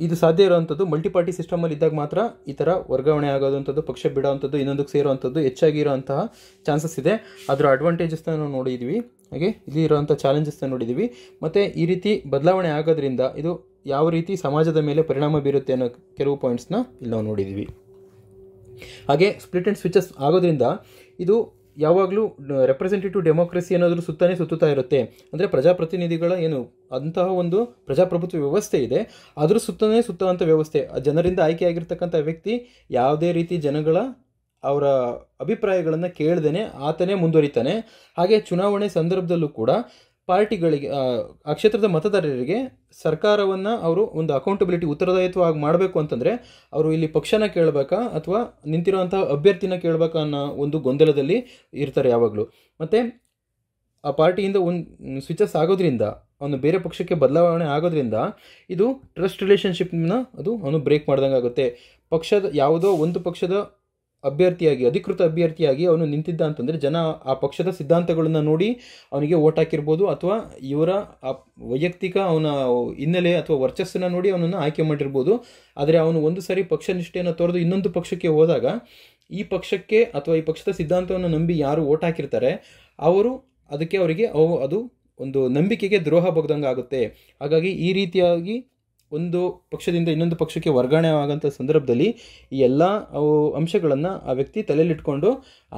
ಇದು ಸಾಧ್ಯ ಇರೋವಂಥದ್ದು ಮಲ್ಟಿಪಾರ್ಟಿ ಸಿಸ್ಟಮಲ್ಲಿ ಇದ್ದಾಗ ಮಾತ್ರ ಈ ಥರ ವರ್ಗಾವಣೆ ಆಗೋವಂಥದ್ದು, ಪಕ್ಷ ಬಿಡೋವಂಥದ್ದು, ಇನ್ನೊಂದಕ್ಕೆ ಸೇರೋವಂಥದ್ದು ಹೆಚ್ಚಾಗಿ ಇರೋವಂತಹ ಚಾನ್ಸಸ್ ಇದೆ. ಅದರ ಅಡ್ವಾಂಟೇಜಸ್ನ ನಾವು ನೋಡಿದ್ದೀವಿ, ಹಾಗೆ ಇಲ್ಲಿ ಇರೋವಂಥ ಚಾಲೆಂಜಸ್ನ ನೋಡಿದ್ದೀವಿ. ಮತ್ತು ಈ ರೀತಿ ಬದಲಾವಣೆ ಆಗೋದ್ರಿಂದ ಇದು ಯಾವ ರೀತಿ ಸಮಾಜದ ಮೇಲೆ ಪರಿಣಾಮ ಬೀರುತ್ತೆ ಅನ್ನೋ ಕೆಲವು ಪಾಯಿಂಟ್ಸ್ನ ಇಲ್ಲಿ ನಾವು ನೋಡಿದ್ದೀವಿ. ಹಾಗೆ ಸ್ಪ್ಲಿಟ್ ಆ್ಯಂಡ್ ಸ್ವಿಚಸ್ ಆಗೋದ್ರಿಂದ ಇದು ಯಾವಾಗಲೂ ರೆಪ್ರೆಸೆಂಟೇಟಿವ್ ಡೆಮೋಕ್ರಸಿ ಅನ್ನೋದ್ರ ಸುತ್ತನೇ ಸುತ್ತುತ್ತಾ ಇರುತ್ತೆ. ಅಂದರೆ ಪ್ರಜಾಪ್ರತಿನಿಧಿಗಳ ಏನು ಅಂತಹ ಒಂದು ಪ್ರಜಾಪ್ರಭುತ್ವ ವ್ಯವಸ್ಥೆ ಇದೆ, ಅದ್ರ ಸುತ್ತನೇ ಸುತ್ತುವಂಥ ವ್ಯವಸ್ಥೆ. ಜನರಿಂದ ಆಯ್ಕೆಯಾಗಿರ್ತಕ್ಕಂಥ ವ್ಯಕ್ತಿ ಯಾವುದೇ ರೀತಿ ಜನಗಳ ಅವರ ಅಭಿಪ್ರಾಯಗಳನ್ನು ಕೇಳ್ದೇನೆ ಆತನೇ ಮುಂದುವರಿತಾನೆ. ಹಾಗೆ ಚುನಾವಣೆ ಸಂದರ್ಭದಲ್ಲೂ ಕೂಡ ಪಾರ್ಟಿಗಳಿಗೆ, ಆ ಕ್ಷೇತ್ರದ ಮತದಾರರಿಗೆ ಸರ್ಕಾರವನ್ನು ಅವರು ಒಂದು ಅಕೌಂಟಬಿಲಿಟಿ, ಉತ್ತರದಾಯಿತ್ವವಾಗಿ ಮಾಡಬೇಕು ಅಂತಂದರೆ ಅವರು ಇಲ್ಲಿ ಪಕ್ಷನ ಕೇಳಬೇಕಾ ಅಥವಾ ನಿಂತಿರುವಂತಹ ಅಭ್ಯರ್ಥಿನ ಕೇಳಬೇಕಾ ಅನ್ನೋ ಒಂದು ಗೊಂದಲದಲ್ಲಿ ಇರ್ತಾರೆ ಯಾವಾಗಲೂ. ಮತ್ತು ಆ ಪಾರ್ಟಿಯಿಂದ ಒಂದು ಸ್ವಿಚಸ್ ಆಗೋದ್ರಿಂದ, ಅವನು ಬೇರೆ ಪಕ್ಷಕ್ಕೆ ಬದಲಾವಣೆ ಆಗೋದ್ರಿಂದ ಇದು ಟ್ರಸ್ಟ್ ರಿಲೇಷನ್ಶಿಪ್ನ ಅವನು ಬ್ರೇಕ್ ಮಾಡ್ದಂಗೆ ಆಗುತ್ತೆ. ಯಾವುದೋ ಒಂದು ಪಕ್ಷದ ಅಭ್ಯರ್ಥಿಯಾಗಿ, ಅಧಿಕೃತ ಅಭ್ಯರ್ಥಿಯಾಗಿ ಅವನು ನಿಂತಿದ್ದ ಅಂತಂದರೆ ಜನ ಆ ಪಕ್ಷದ ಸಿದ್ಧಾಂತಗಳನ್ನು ನೋಡಿ ಅವನಿಗೆ ಓಟ್ ಹಾಕಿರ್ಬೋದು, ಅಥವಾ ಇವರ ವೈಯಕ್ತಿಕ ಅವನ ಹಿನ್ನೆಲೆ ಅಥವಾ ವರ್ಚಸ್ಸನ್ನು ನೋಡಿ ಅವನನ್ನು ಆಯ್ಕೆ ಮಾಡಿರ್ಬೋದು. ಆದರೆ ಅವನು ಒಂದು ಸಾರಿ ಪಕ್ಷ ನಿಷ್ಠೆಯನ್ನು ತೋರಿದು ಇನ್ನೊಂದು ಪಕ್ಷಕ್ಕೆ ಹೋದಾಗ ಈ ಪಕ್ಷಕ್ಕೆ ಅಥವಾ ಈ ಪಕ್ಷದ ಸಿದ್ಧಾಂತವನ್ನು ನಂಬಿ ಯಾರು ಓಟ್ ಹಾಕಿರ್ತಾರೆ ಅವರಿಗೆ ಅದು ಒಂದು ನಂಬಿಕೆಗೆ ದ್ರೋಹ ಬಗ್ದಂಗೆ ಆಗುತ್ತೆ. ಹಾಗಾಗಿ ಈ ರೀತಿಯಾಗಿ ಒಂದು ಪಕ್ಷದಿಂದ ಇನ್ನೊಂದು ಪಕ್ಷಕ್ಕೆ ವರ್ಗಾವಣೆ ಆಗೋಂಥ ಸಂದರ್ಭದಲ್ಲಿ ಈ ಎಲ್ಲ ಅಂಶಗಳನ್ನು ಆ ವ್ಯಕ್ತಿ ತಲೆಯಲ್ಲಿಟ್ಕೊಂಡು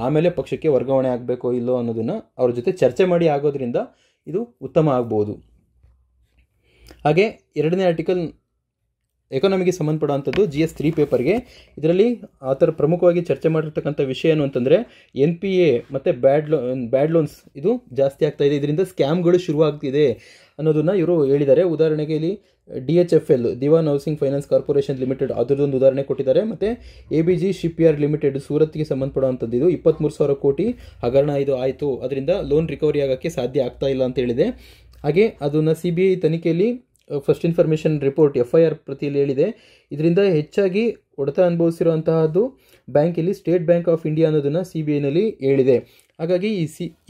ಆಮೇಲೆ ಪಕ್ಷಕ್ಕೆ ವರ್ಗಾವಣೆ ಆಗಬೇಕೋ ಇಲ್ಲೋ ಅನ್ನೋದನ್ನು ಅವ್ರ ಜೊತೆ ಚರ್ಚೆ ಮಾಡಿ ಆಗೋದ್ರಿಂದ ಇದು ಉತ್ತಮ ಆಗ್ಬೋದು. ಹಾಗೆ ಎರಡನೇ ಆರ್ಟಿಕಲ್ ಎಕಾನಮಿಗೆ ಸಂಬಂಧಪಡುವಂಥದ್ದು GS3 ಪೇಪರ್ಗೆ. ಇದರಲ್ಲಿ ಆ ಥರ ಪ್ರಮುಖವಾಗಿ ಚರ್ಚೆ ಮಾಡಿರ್ತಕ್ಕಂಥ ವಿಷಯ ಏನು ಅಂತಂದರೆ NPA ಮತ್ತು ಬ್ಯಾಡ್ ಲೋನ್ಸ್ ಇದು ಜಾಸ್ತಿ ಆಗ್ತಾ ಇದೆ, ಇದರಿಂದ ಸ್ಕ್ಯಾಮ್ಗಳು ಶುರುವಾಗ್ತಿದೆ ಅನ್ನೋದನ್ನು ಇವರು ಹೇಳಿದ್ದಾರೆ. ಉದಾಹರಣೆಗೆ ಇಲ್ಲಿ DHFL, ದಿವಾನ್ ಹೌಸಿಂಗ್ ಫೈನಾನ್ಸ್ ಕಾರ್ಪೊರೇಷನ್ ಲಿಮಿಟೆಡ್, ಅದರದೊಂದು ಉದಾಹರಣೆ ಕೊಟ್ಟಿದ್ದಾರೆ. ಮತ್ತು ABG ಶಿಪ್ ಯಾರ್ಡ್ ಲಿಮಿಟೆಡ್ ಸೂರತ್ಗೆ ಸಂಬಂಧಪಡುವಂಥದ್ದು, ಇದು 23,000 ಕೋಟಿ ಹಗರಣ ಇದು ಆಯಿತು, ಅದರಿಂದ ಲೋನ್ ರಿಕವರಿ ಆಗೋಕ್ಕೆ ಸಾಧ್ಯ ಆಗ್ತಾ ಇಲ್ಲ ಅಂತ ಹೇಳಿದೆ. ಹಾಗೆ ಅದನ್ನು CBI ತನಿಖೆಯಲ್ಲಿ ಫಸ್ಟ್ ಇನ್ಫಾರ್ಮೇಷನ್ ರಿಪೋರ್ಟ್ FIR ಪ್ರತಿಯಲ್ಲಿ ಹೇಳಿದೆ. ಇದರಿಂದ ಹೆಚ್ಚಾಗಿ ಹೊಡೆತ ಅನುಭವಿಸಿರುವಂತಹದ್ದು ಬ್ಯಾಂಕಲ್ಲಿ ಸ್ಟೇಟ್ ಬ್ಯಾಂಕ್ ಆಫ್ ಇಂಡಿಯಾ ಅನ್ನೋದನ್ನು CBIನಲ್ಲಿ ಹೇಳಿದೆ. ಹಾಗಾಗಿ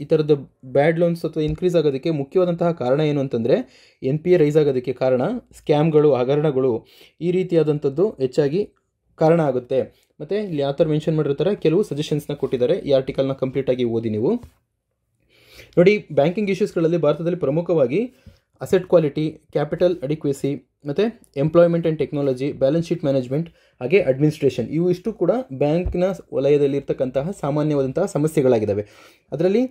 ಈ ಥರದ ಬ್ಯಾಡ್ ಲೋನ್ಸ್ ಅಥವಾ ಇನ್ಕ್ರೀಸ್ ಆಗೋದಕ್ಕೆ ಮುಖ್ಯವಾದಂತಹ ಕಾರಣ ಏನು ಅಂತಂದರೆ NPA ರೈಸ್ ಆಗೋದಕ್ಕೆ ಕಾರಣ ಸ್ಕ್ಯಾಮ್ಗಳು, ಹಗರಣಗಳು, ಈ ರೀತಿಯಾದಂಥದ್ದು ಹೆಚ್ಚಾಗಿ ಕಾರಣ ಆಗುತ್ತೆ. ಮತ್ತು ಇಲ್ಲಿ ಯಾವ ಥರ ಮೆನ್ಷನ್ ಮಾಡಿರ್ತಾರೆ, ಕೆಲವು ಸಜೆಷನ್ಸ್ನ ಕೊಟ್ಟಿದ್ದಾರೆ. ಈ ಆರ್ಟಿಕಲ್ನ ಕಂಪ್ಲೀಟಾಗಿ ಓದಿ ನೀವು ನೋಡಿ. ಬ್ಯಾಂಕಿಂಗ್ ಇಶ್ಯೂಸ್ಗಳಲ್ಲಿ ಭಾರತದಲ್ಲಿ ಪ್ರಮುಖವಾಗಿ ಅಸೆಟ್ ಕ್ವಾಲಿಟಿ, ಕ್ಯಾಪಿಟಲ್ ಅಡಿಕ್ವೆಸಿ, ಮತ್ತು employment and technology, balance sheet management, ಹಾಗೆ ಅಡ್ಮಿನಿಸ್ಟ್ರೇಷನ್, ಇವು ಇಷ್ಟು ಕೂಡ ಬ್ಯಾಂಕ್ನ ವಲಯದಲ್ಲಿರ್ತಕ್ಕಂತಹ ಸಾಮಾನ್ಯವಾದಂತಹ ಸಮಸ್ಯೆಗಳಾಗಿದ್ದಾವೆ. ಅದರಲ್ಲಿ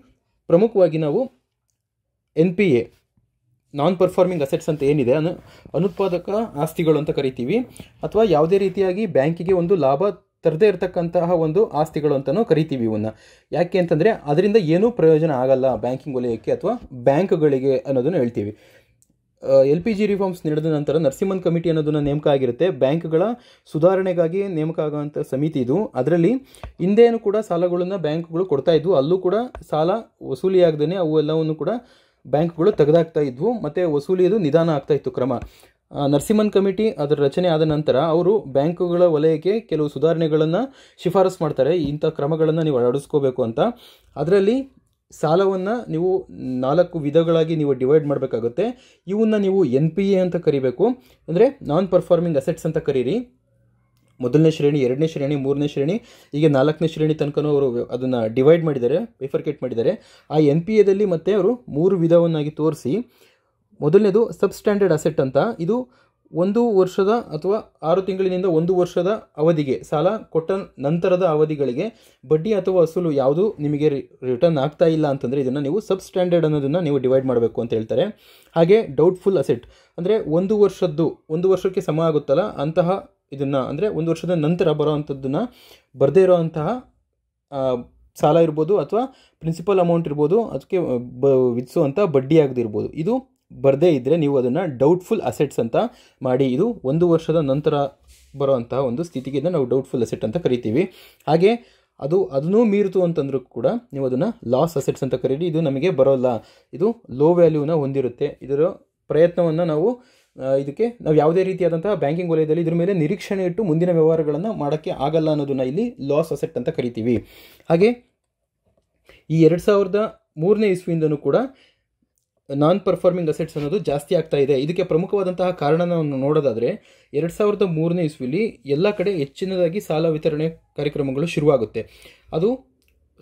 ಪ್ರಮುಖವಾಗಿ ನಾವು NPA, ನಾನ್ ಪರ್ಫಾರ್ಮಿಂಗ್ ಅಸೆಟ್ಸ್ ಅಂತ ಏನಿದೆ, ಅನುತ್ಪಾದಕ ಆಸ್ತಿಗಳು ಅಂತ ಕರಿತೀವಿ, ಅಥವಾ ಯಾವುದೇ ರೀತಿಯಾಗಿ ಬ್ಯಾಂಕಿಗೆ ಒಂದು ಲಾಭ ತರದೇ ಇರತಕ್ಕಂತಹ ಒಂದು ಆಸ್ತಿಗಳು ಅಂತಲೂ ಕರಿತೀವಿ ಇವನ್ನ. ಯಾಕೆ ಅಂತಂದರೆ ಅದರಿಂದ ಏನೂ ಪ್ರಯೋಜನ ಆಗಲ್ಲ ಬ್ಯಾಂಕಿಂಗ್ ವಲಯಕ್ಕೆ ಅಥವಾ ಬ್ಯಾಂಕ್ಗಳಿಗೆ ಅನ್ನೋದನ್ನು ಹೇಳ್ತೀವಿ. LPG ರಿಫಾರ್ಮ್ಸ್ ನಡೆದ ನಂತರ ನರಸಿಂಹನ್ ಕಮಿಟಿ ಅನ್ನೋದನ್ನು ನೇಮಕ ಆಗಿರುತ್ತೆ. ಬ್ಯಾಂಕ್ಗಳ ಸುಧಾರಣೆಗಾಗಿ ನೇಮಕ ಆಗುವಂಥ ಸಮಿತಿ ಇದು. ಅದರಲ್ಲಿ ಹಿಂದೇನು ಕೂಡ ಸಾಲಗಳನ್ನು ಬ್ಯಾಂಕ್ಗಳು ಕೊಡ್ತಾ ಇದ್ವು, ಅಲ್ಲೂ ಕೂಡ ಸಾಲ ವಸೂಲಿಯಾಗದೇ ಅವು ಎಲ್ಲವನ್ನು ಕೂಡ ಬ್ಯಾಂಕ್ಗಳು ತೆಗೆದಾಕ್ತಾ ಇದ್ವು, ಮತ್ತು ವಸೂಲಿಯದು ನಿಧಾನ ಆಗ್ತಾ ಇತ್ತು ಕ್ರಮ. ನರಸಿಂಹನ್ ಕಮಿಟಿ ಅದರ ರಚನೆ ಆದ ನಂತರ ಅವರು ಬ್ಯಾಂಕುಗಳ ವಲಯಕ್ಕೆ ಕೆಲವು ಸುಧಾರಣೆಗಳನ್ನು ಶಿಫಾರಸು ಮಾಡ್ತಾರೆ, ಇಂಥ ಕ್ರಮಗಳನ್ನು ನೀವು ಅಳವಡಿಸ್ಕೋಬೇಕು ಅಂತ. ಅದರಲ್ಲಿ ಸಾಲವನ್ನು ನೀವು 4 ವಿಧಗಳಾಗಿ ನೀವು ಡಿವೈಡ್ ಮಾಡಬೇಕಾಗುತ್ತೆ. ಇವನ್ನ ನೀವು NPA ಅಂತ ಕರಿಬೇಕು, ಅಂದರೆ ನಾನ್ ಪರ್ಫಾರ್ಮಿಂಗ್ ಅಸೆಟ್ಸ್ ಅಂತ ಕರೀರಿ. ಮೊದಲನೇ ಶ್ರೇಣಿ, ಎರಡನೇ ಶ್ರೇಣಿ, ಮೂರನೇ ಶ್ರೇಣಿ, ಹೀಗೆ 4ನೇ ಶ್ರೇಣಿ ತನಕನೂ ಅವರು ಅದನ್ನು ಡಿವೈಡ್ ಮಾಡಿದ್ದಾರೆ, ಬೈಫರ್ಕೇಟ್ ಮಾಡಿದ್ದಾರೆ. ಆ NPAದಲ್ಲಿ ಮತ್ತೆ ಅವರು 3 ವಿಧವನ್ನಾಗಿ ತೋರಿಸಿ, ಮೊದಲನೇದು ಸಬ್ಸ್ಟ್ಯಾಂಡರ್ಡ್ ಅಸೆಟ್ ಅಂತ. ಇದು 1 ವರ್ಷದ ಅಥವಾ 6 ತಿಂಗಳಿನಿಂದ 1 ವರ್ಷದ ಅವಧಿಗೆ ಸಾಲ ಕೊಟ್ಟ ನಂತರದ ಅವಧಿಗಳಿಗೆ ಬಡ್ಡಿ ಅಥವಾ ವಸೂಲು ಯಾವುದು ನಿಮಗೆ ರಿಟರ್ನ್ ಆಗ್ತಾ ಇಲ್ಲ ಅಂತಂದರೆ ಇದನ್ನು ನೀವು ಸಬ್ಸ್ಟ್ಯಾಂಡರ್ಡ್ ಅನ್ನೋದನ್ನು ನೀವು ಡಿವೈಡ್ ಮಾಡಬೇಕು ಅಂತ ಹೇಳ್ತಾರೆ. ಹಾಗೆ ಡೌಟ್ಫುಲ್ ಅಸೆಟ್ ಅಂದರೆ 1 ವರ್ಷಕ್ಕೆ ಸಮ ಆಗುತ್ತಲ್ಲ ಅಂತಹ ಇದನ್ನು, ಅಂದರೆ 1 ವರ್ಷದ ನಂತರ ಬರೋವಂಥದ್ದನ್ನು ಬರದೇ ಇರೋವಂತಹ ಸಾಲ ಇರ್ಬೋದು, ಅಥವಾ ಪ್ರಿನ್ಸಿಪಲ್ ಅಮೌಂಟ್ ಇರ್ಬೋದು, ಅದಕ್ಕೆ ವಿಧಿಸುವಂಥ ಬಡ್ಡಿ ಆಗದಿರ್ಬೋದು, ಇದು ಬರದೇ ಇದ್ದರೆ ನೀವು ಅದನ್ನು ಡೌಟ್ಫುಲ್ ಅಸೆಟ್ಸ್ ಅಂತ ಮಾಡಿ. ಇದು 1 ವರ್ಷದ ನಂತರ ಬರೋವಂತಹ ಒಂದು ಸ್ಥಿತಿಗೆ ನಾವು ಡೌಟ್ಫುಲ್ ಅಸೆಟ್ ಅಂತ ಕರಿತೀವಿ. ಹಾಗೆ ಅದನ್ನೂ ಮೀರಿತು ಅಂತಂದ್ರೂ ಕೂಡ ನೀವು ಅದನ್ನು ಲಾಸ್ ಅಸೆಟ್ಸ್ ಅಂತ ಕರೀರಿ. ಇದು ನಮಗೆ ಬರೋಲ್ಲ, ಇದು ಲೋ ವ್ಯಾಲ್ಯೂನ ಹೊಂದಿರುತ್ತೆ. ಇದರ ಪ್ರಯತ್ನವನ್ನು ನಾವು ಯಾವುದೇ ರೀತಿಯಾದಂತಹ ಬ್ಯಾಂಕಿಂಗ್ ವಲಯದಲ್ಲಿ ಇದ್ರ ಮೇಲೆ ನಿರೀಕ್ಷಣೆ ಇಟ್ಟು ಮುಂದಿನ ವ್ಯವಹಾರಗಳನ್ನು ಮಾಡೋಕ್ಕೆ ಆಗಲ್ಲ ಅನ್ನೋದನ್ನು ಇಲ್ಲಿ ಲಾಸ್ ಅಸೆಟ್ ಅಂತ ಕರಿತೀವಿ. ಹಾಗೆ ಈ 2003ನೇ ಇಸ್ವಿಯಿಂದನೂ ಕೂಡ ನಾನ್ ಪರ್ಫಾರ್ಮಿಂಗ್ ಅಸೆಟ್ಸ್ ಅನ್ನೋದು ಜಾಸ್ತಿ ಆಗ್ತಾ ಇದೆ. ಇದಕ್ಕೆ ಪ್ರಮುಖವಾದಂತಹ ಕಾರಣವನ್ನು ನೋಡೋದಾದರೆ 2003ನೇ ಇಸ್ವಿಲಿ ಎಲ್ಲ ಕಡೆ ಹೆಚ್ಚಿನದಾಗಿ ಸಾಲ ವಿತರಣೆ ಕಾರ್ಯಕ್ರಮಗಳು ಶುರುವಾಗುತ್ತೆ. ಅದು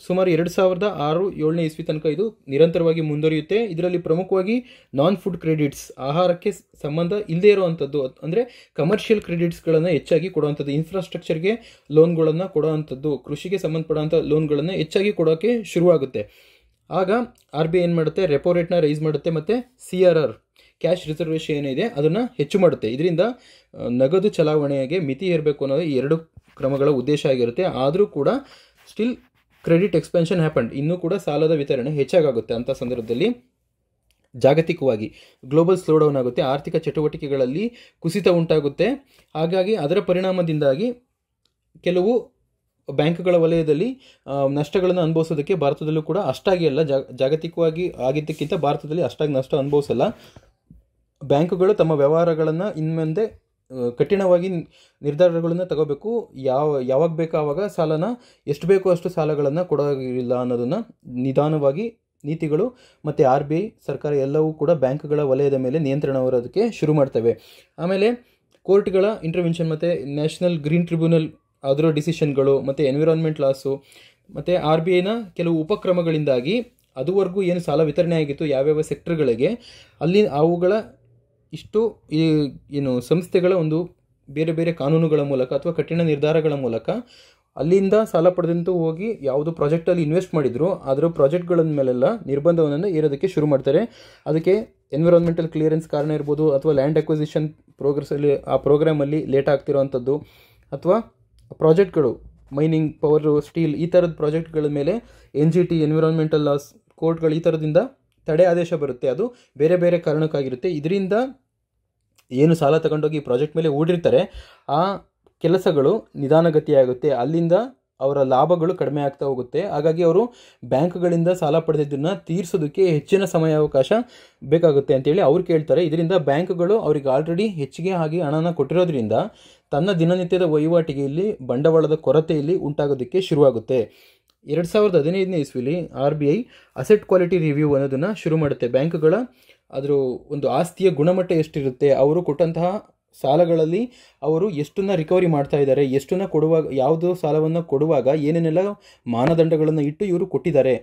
ಸುಮಾರು 2006-7 ಇಸ್ವಿ ತನಕ ಇದು ನಿರಂತರವಾಗಿ ಮುಂದುವರಿಯುತ್ತೆ. ಇದರಲ್ಲಿ ಪ್ರಮುಖವಾಗಿ ನಾನ್ ಫುಡ್ ಕ್ರೆಡಿಟ್ಸ್, ಆಹಾರಕ್ಕೆ ಸಂಬಂಧ ಇಲ್ಲದೇ ಇರುವಂಥದ್ದು, ಅಂದರೆ ಕಮರ್ಷಿಯಲ್ ಕ್ರೆಡಿಟ್ಸ್ಗಳನ್ನು ಹೆಚ್ಚಾಗಿ ಕೊಡುವಂಥದ್ದು, ಇನ್ಫ್ರಾಸ್ಟ್ರಕ್ಚರ್ಗೆ ಲೋನ್ಗಳನ್ನು ಕೊಡುವಂಥದ್ದು, ಕೃಷಿಗೆ ಸಂಬಂಧಪಡುವಂಥ ಲೋನ್ಗಳನ್ನು ಹೆಚ್ಚಾಗಿ ಕೊಡೋಕ್ಕೆ ಶುರುವಾಗುತ್ತೆ. ಆಗ RBI ಏನು ಮಾಡುತ್ತೆ, ರೆಪೋ ರೇಟ್ನ ರೈಸ್ ಮಾಡುತ್ತೆ ಮತ್ತು CRR ಕ್ಯಾಶ್ ರಿಸರ್ವೇಷನ್ ಏನಿದೆ ಅದನ್ನು ಹೆಚ್ಚು ಮಾಡುತ್ತೆ. ಇದರಿಂದ ನಗದು ಚಲಾವಣೆಗೆ ಮಿತಿ ಇರಬೇಕು ಅನ್ನೋದು ಈ ಎರಡು ಕ್ರಮಗಳ ಉದ್ದೇಶ ಆಗಿರುತ್ತೆ. ಆದರೂ ಕೂಡ ಸ್ಟಿಲ್ ಕ್ರೆಡಿಟ್ ಎಕ್ಸ್ಪೆನ್ಷನ್ ಹ್ಯಾಪಂಡ್, ಇನ್ನೂ ಕೂಡ ಸಾಲದ ವಿತರಣೆ ಹೆಚ್ಚಾಗುತ್ತೆ. ಅಂಥ ಸಂದರ್ಭದಲ್ಲಿ ಜಾಗತಿಕವಾಗಿ ಗ್ಲೋಬಲ್ ಸ್ಲೋಡೌನ್ ಆಗುತ್ತೆ, ಆರ್ಥಿಕ ಚಟುವಟಿಕೆಗಳಲ್ಲಿ ಕುಸಿತ ಉಂಟಾಗುತ್ತೆ. ಹಾಗಾಗಿ ಅದರ ಪರಿಣಾಮದಿಂದಾಗಿ ಕೆಲವು ಬ್ಯಾಂಕ್ಗಳ ವಲಯದಲ್ಲಿ ನಷ್ಟಗಳನ್ನು ಅನುಭವಿಸೋದಕ್ಕೆ ಭಾರತದಲ್ಲೂ ಕೂಡ ಅಷ್ಟಾಗಿ ಅಲ್ಲ, ಜಾಗತಿಕವಾಗಿ ಆಗಿದ್ದಕ್ಕಿಂತ ಭಾರತದಲ್ಲಿ ಅಷ್ಟಾಗಿ ನಷ್ಟ ಅನುಭವಿಸಲ್ಲ. ಬ್ಯಾಂಕುಗಳು ತಮ್ಮ ವ್ಯವಹಾರಗಳನ್ನು ಇನ್ಮುಂದೆ ಕಠಿಣವಾಗಿ ನಿರ್ಧಾರಗಳನ್ನು ತಗೋಬೇಕು. ಯಾವಾಗ ಬೇಕೋ ಆವಾಗ ಸಾಲನ ಎಷ್ಟು ಬೇಕೋ ಅಷ್ಟು ಸಾಲಗಳನ್ನು ಕೊಡೋಗಿಲ್ಲ ಅನ್ನೋದನ್ನು ನಿಧಾನವಾಗಿ ನೀತಿಗಳು ಮತ್ತು RBI ಸರ್ಕಾರ ಎಲ್ಲವೂ ಕೂಡ ಬ್ಯಾಂಕ್ಗಳ ವಲಯದ ಮೇಲೆ ನಿಯಂತ್ರಣ ಹೊರೋದಕ್ಕೆ ಶುರು ಮಾಡ್ತವೆ. ಆಮೇಲೆ ಕೋರ್ಟ್ಗಳ ಇಂಟರ್ವೆನ್ಷನ್ ಮತ್ತು ನ್ಯಾಷನಲ್ ಗ್ರೀನ್ ಟ್ರಿಬ್ಯುನಲ್ ಅದರ ಡಿಸಿಷನ್ಗಳು ಮತ್ತು ಎನ್ವಿರಾನ್ಮೆಂಟ್ ಲಾಸು ಮತ್ತು RBIನ ಕೆಲವು ಉಪಕ್ರಮಗಳಿಂದಾಗಿ ಅದುವರೆಗೂ ಏನು ಸಾಲ ವಿತರಣೆ ಆಗಿತ್ತು ಯಾವ್ಯಾವ ಸೆಕ್ಟರ್ಗಳಿಗೆ, ಅಲ್ಲಿ ಅವುಗಳ ಏನು ಸಂಸ್ಥೆಗಳ ಒಂದು ಬೇರೆ ಬೇರೆ ಕಾನೂನುಗಳ ಮೂಲಕ ಅಥವಾ ಕಠಿಣ ನಿರ್ಧಾರಗಳ ಮೂಲಕ ಅಲ್ಲಿಂದ ಸಾಲ ಪಡೆದಂತೂ ಹೋಗಿ ಯಾವುದು ಪ್ರಾಜೆಕ್ಟಲ್ಲಿ ಇನ್ವೆಸ್ಟ್ ಮಾಡಿದ್ರು ಅದರ ಪ್ರಾಜೆಕ್ಟ್ಗಳ ಮೇಲೆಲ್ಲ ನಿರ್ಬಂಧವನ್ನು ಏರೋದಕ್ಕೆ ಶುರು ಮಾಡ್ತಾರೆ. ಅದಕ್ಕೆ ಎನ್ವಿರಾನ್ಮೆಂಟಲ್ ಕ್ಲಿಯರೆನ್ಸ್ ಕಾರಣ ಇರ್ಬೋದು, ಅಥವಾ ಲ್ಯಾಂಡ್ ಅಕ್ವಿಸಿಷನ್ ಪ್ರೋಗ್ರೆಸ್ಸಲ್ಲಿ ಆ ಪ್ರೋಗ್ರಾಮಲ್ಲಿ ಲೇಟ್ ಆಗ್ತಿರೋವಂಥದ್ದು, ಅಥವಾ ಪ್ರಾಜೆಕ್ಟ್ಗಳು ಮೈನಿಂಗ್, ಪವರ್, ಸ್ಟೀಲ್ ಈ ಥರದ ಪ್ರಾಜೆಕ್ಟ್ಗಳ ಮೇಲೆ NGT ಎನ್ವಿರಾನ್ಮೆಂಟಲ್ ಲಾಸ್ ಕೋರ್ಟ್ಗಳು ಈ ಥರದಿಂದ ತಡೆ ಆದೇಶ ಬರುತ್ತೆ. ಅದು ಬೇರೆ ಬೇರೆ ಕಾರಣಕ್ಕಾಗಿರುತ್ತೆ. ಇದರಿಂದ ಏನು ಸಾಲ ತಗೊಂಡೋಗಿ ಪ್ರಾಜೆಕ್ಟ್ ಮೇಲೆ ಹೂಡಿರ್ತಾರೆ ಆ ಕೆಲಸಗಳು ನಿಧಾನಗತಿಯಾಗುತ್ತೆ, ಅಲ್ಲಿಂದ ಅವರ ಲಾಭಗಳು ಕಡಿಮೆ ಆಗ್ತಾ ಹೋಗುತ್ತೆ. ಹಾಗಾಗಿ ಅವರು ಬ್ಯಾಂಕ್ಗಳಿಂದ ಸಾಲ ಪಡೆದಿದ್ದನ್ನು ತೀರಿಸೋದಕ್ಕೆ ಹೆಚ್ಚಿನ ಸಮಯಾವಕಾಶ ಬೇಕಾಗುತ್ತೆ ಅಂತೇಳಿ ಅವ್ರು ಕೇಳ್ತಾರೆ. ಇದರಿಂದ ಬ್ಯಾಂಕ್ಗಳು ಅವ್ರಿಗೆ ಆಲ್ರೆಡಿ ಹೆಚ್ಚಿಗೆ ಆಗಿ ಹಣನ ಕೊಟ್ಟಿರೋದ್ರಿಂದ ತನ್ನ ದಿನನಿತ್ಯದ ವಹಿವಾಟಿಗೆ ಇಲ್ಲಿ ಬಂಡವಾಳದ ಕೊರತೆಯಲ್ಲಿ ಉಂಟಾಗೋದಕ್ಕೆ ಶುರುವಾಗುತ್ತೆ. 2015ನೇ ಇಸ್ವಿಲಿ RBI ಅಸೆಟ್ ಕ್ವಾಲಿಟಿ ರಿವ್ಯೂ ಅನ್ನೋದನ್ನು ಶುರು ಮಾಡುತ್ತೆ. ಬ್ಯಾಂಕ್ಗಳ ಅದರ ಒಂದು ಆಸ್ತಿಯ ಗುಣಮಟ್ಟ ಎಷ್ಟಿರುತ್ತೆ, ಅವರು ಕೊಟ್ಟಂತಹ ಸಾಲಗಳಲ್ಲಿ ಅವರು ಎಷ್ಟನ್ನು ರಿಕವರಿ ಮಾಡ್ತಾ ಇದ್ದಾರೆ, ಎಷ್ಟನ್ನು ಕೊಡುವಾಗ, ಯಾವುದು ಸಾಲವನ್ನು ಕೊಡುವಾಗ ಏನೇನೆಲ್ಲ ಮಾನದಂಡಗಳನ್ನು ಇಟ್ಟು ಇವರು ಕೊಟ್ಟಿದ್ದಾರೆ,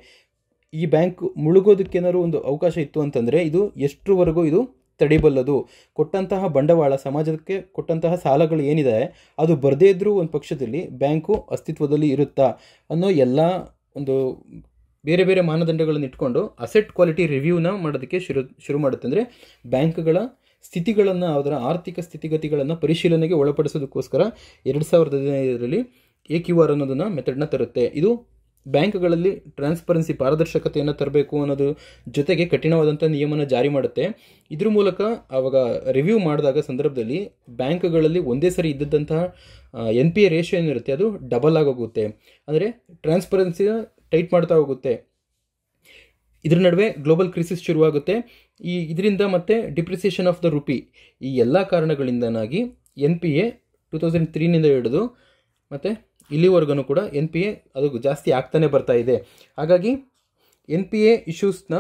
ಈ ಬ್ಯಾಂಕ್ ಮುಳುಗೋದಕ್ಕೇನಾದ್ರು ಒಂದು ಅವಕಾಶ ಇತ್ತು ಅಂತಂದರೆ ಇದು ಎಷ್ಟರವರೆಗೂ ಇದು ತಡಿಬಲ್ಲದು, ಕೊಟ್ಟಂತಹ ಬಂಡವಾಳ, ಸಮಾಜಕ್ಕೆ ಕೊಟ್ಟಂತಹ ಸಾಲಗಳು ಏನಿದೆ ಅದು ಬರದೇ ಇದ್ದರೂ ಒಂದು ಪಕ್ಷದಲ್ಲಿ ಬ್ಯಾಂಕು ಅಸ್ತಿತ್ವದಲ್ಲಿ ಇರುತ್ತಾ ಅನ್ನೋ ಎಲ್ಲ ಒಂದು ಬೇರೆ ಬೇರೆ ಮಾನದಂಡಗಳನ್ನು ಇಟ್ಕೊಂಡು ಅಸೆಟ್ ಕ್ವಾಲಿಟಿ ರಿವ್ಯೂನ ಮಾಡೋದಕ್ಕೆ ಶುರು ಮಾಡುತ್ತೆ. ಅಂದರೆ ಬ್ಯಾಂಕ್ಗಳ ಸ್ಥಿತಿಗಳನ್ನು, ಅದರ ಆರ್ಥಿಕ ಸ್ಥಿತಿಗತಿಗಳನ್ನು ಪರಿಶೀಲನೆಗೆ ಒಳಪಡಿಸೋದಕ್ಕೋಸ್ಕರ 2015ರಲ್ಲಿ AQR ಅನ್ನೋದನ್ನು ಮೆಥಡ್ನ ತರುತ್ತೆ. ಇದು ಬ್ಯಾಂಕ್ಗಳಲ್ಲಿ ಟ್ರಾನ್ಸ್ಪರೆನ್ಸಿ, ಪಾರದರ್ಶಕತೆಯನ್ನು ತರಬೇಕು ಅನ್ನೋದು ಜೊತೆಗೆ ಕಠಿಣವಾದಂಥ ನಿಯಮನ ಜಾರಿ ಮಾಡುತ್ತೆ. ಇದ್ರ ಮೂಲಕ ಆವಾಗ ರಿವ್ಯೂ ಮಾಡಿದಾಗ ಸಂದರ್ಭದಲ್ಲಿ ಬ್ಯಾಂಕ್ಗಳಲ್ಲಿ ಒಂದೇ ಸರಿ ಇದ್ದಂತಹ NPA ರೇಷಿಯೋ ಏನಿರುತ್ತೆ ಅದು ಡಬಲ್ ಆಗೋಗುತ್ತೆ. ಅಂದರೆ ಟ್ರಾನ್ಸ್ಪರೆನ್ಸಿನ ಟೈಟ್ ಮಾಡ್ತಾ ಹೋಗುತ್ತೆ. ಇದ್ರ ನಡುವೆ ಗ್ಲೋಬಲ್ ಕ್ರೈಸಿಸ್ ಶುರುವಾಗುತ್ತೆ. ಇದರಿಂದ ಮತ್ತೆ ಡಿಪ್ರಿಸಿಯೇಷನ್ ಆಫ್ ದ ರುಪಿ, ಈ ಎಲ್ಲ ಕಾರಣಗಳಿಂದನಾಗಿ NPA 2003ನಿಂದ ಹಿಡಿದು ಮತ್ತು ಇಲ್ಲಿವರೆಗೂ ಕೂಡ NPA ಅದು ಜಾಸ್ತಿ ಆಗ್ತಾನೆ ಬರ್ತಾ ಇದೆ. ಹಾಗಾಗಿ NPA ಇಶ್ಯೂಸ್ನ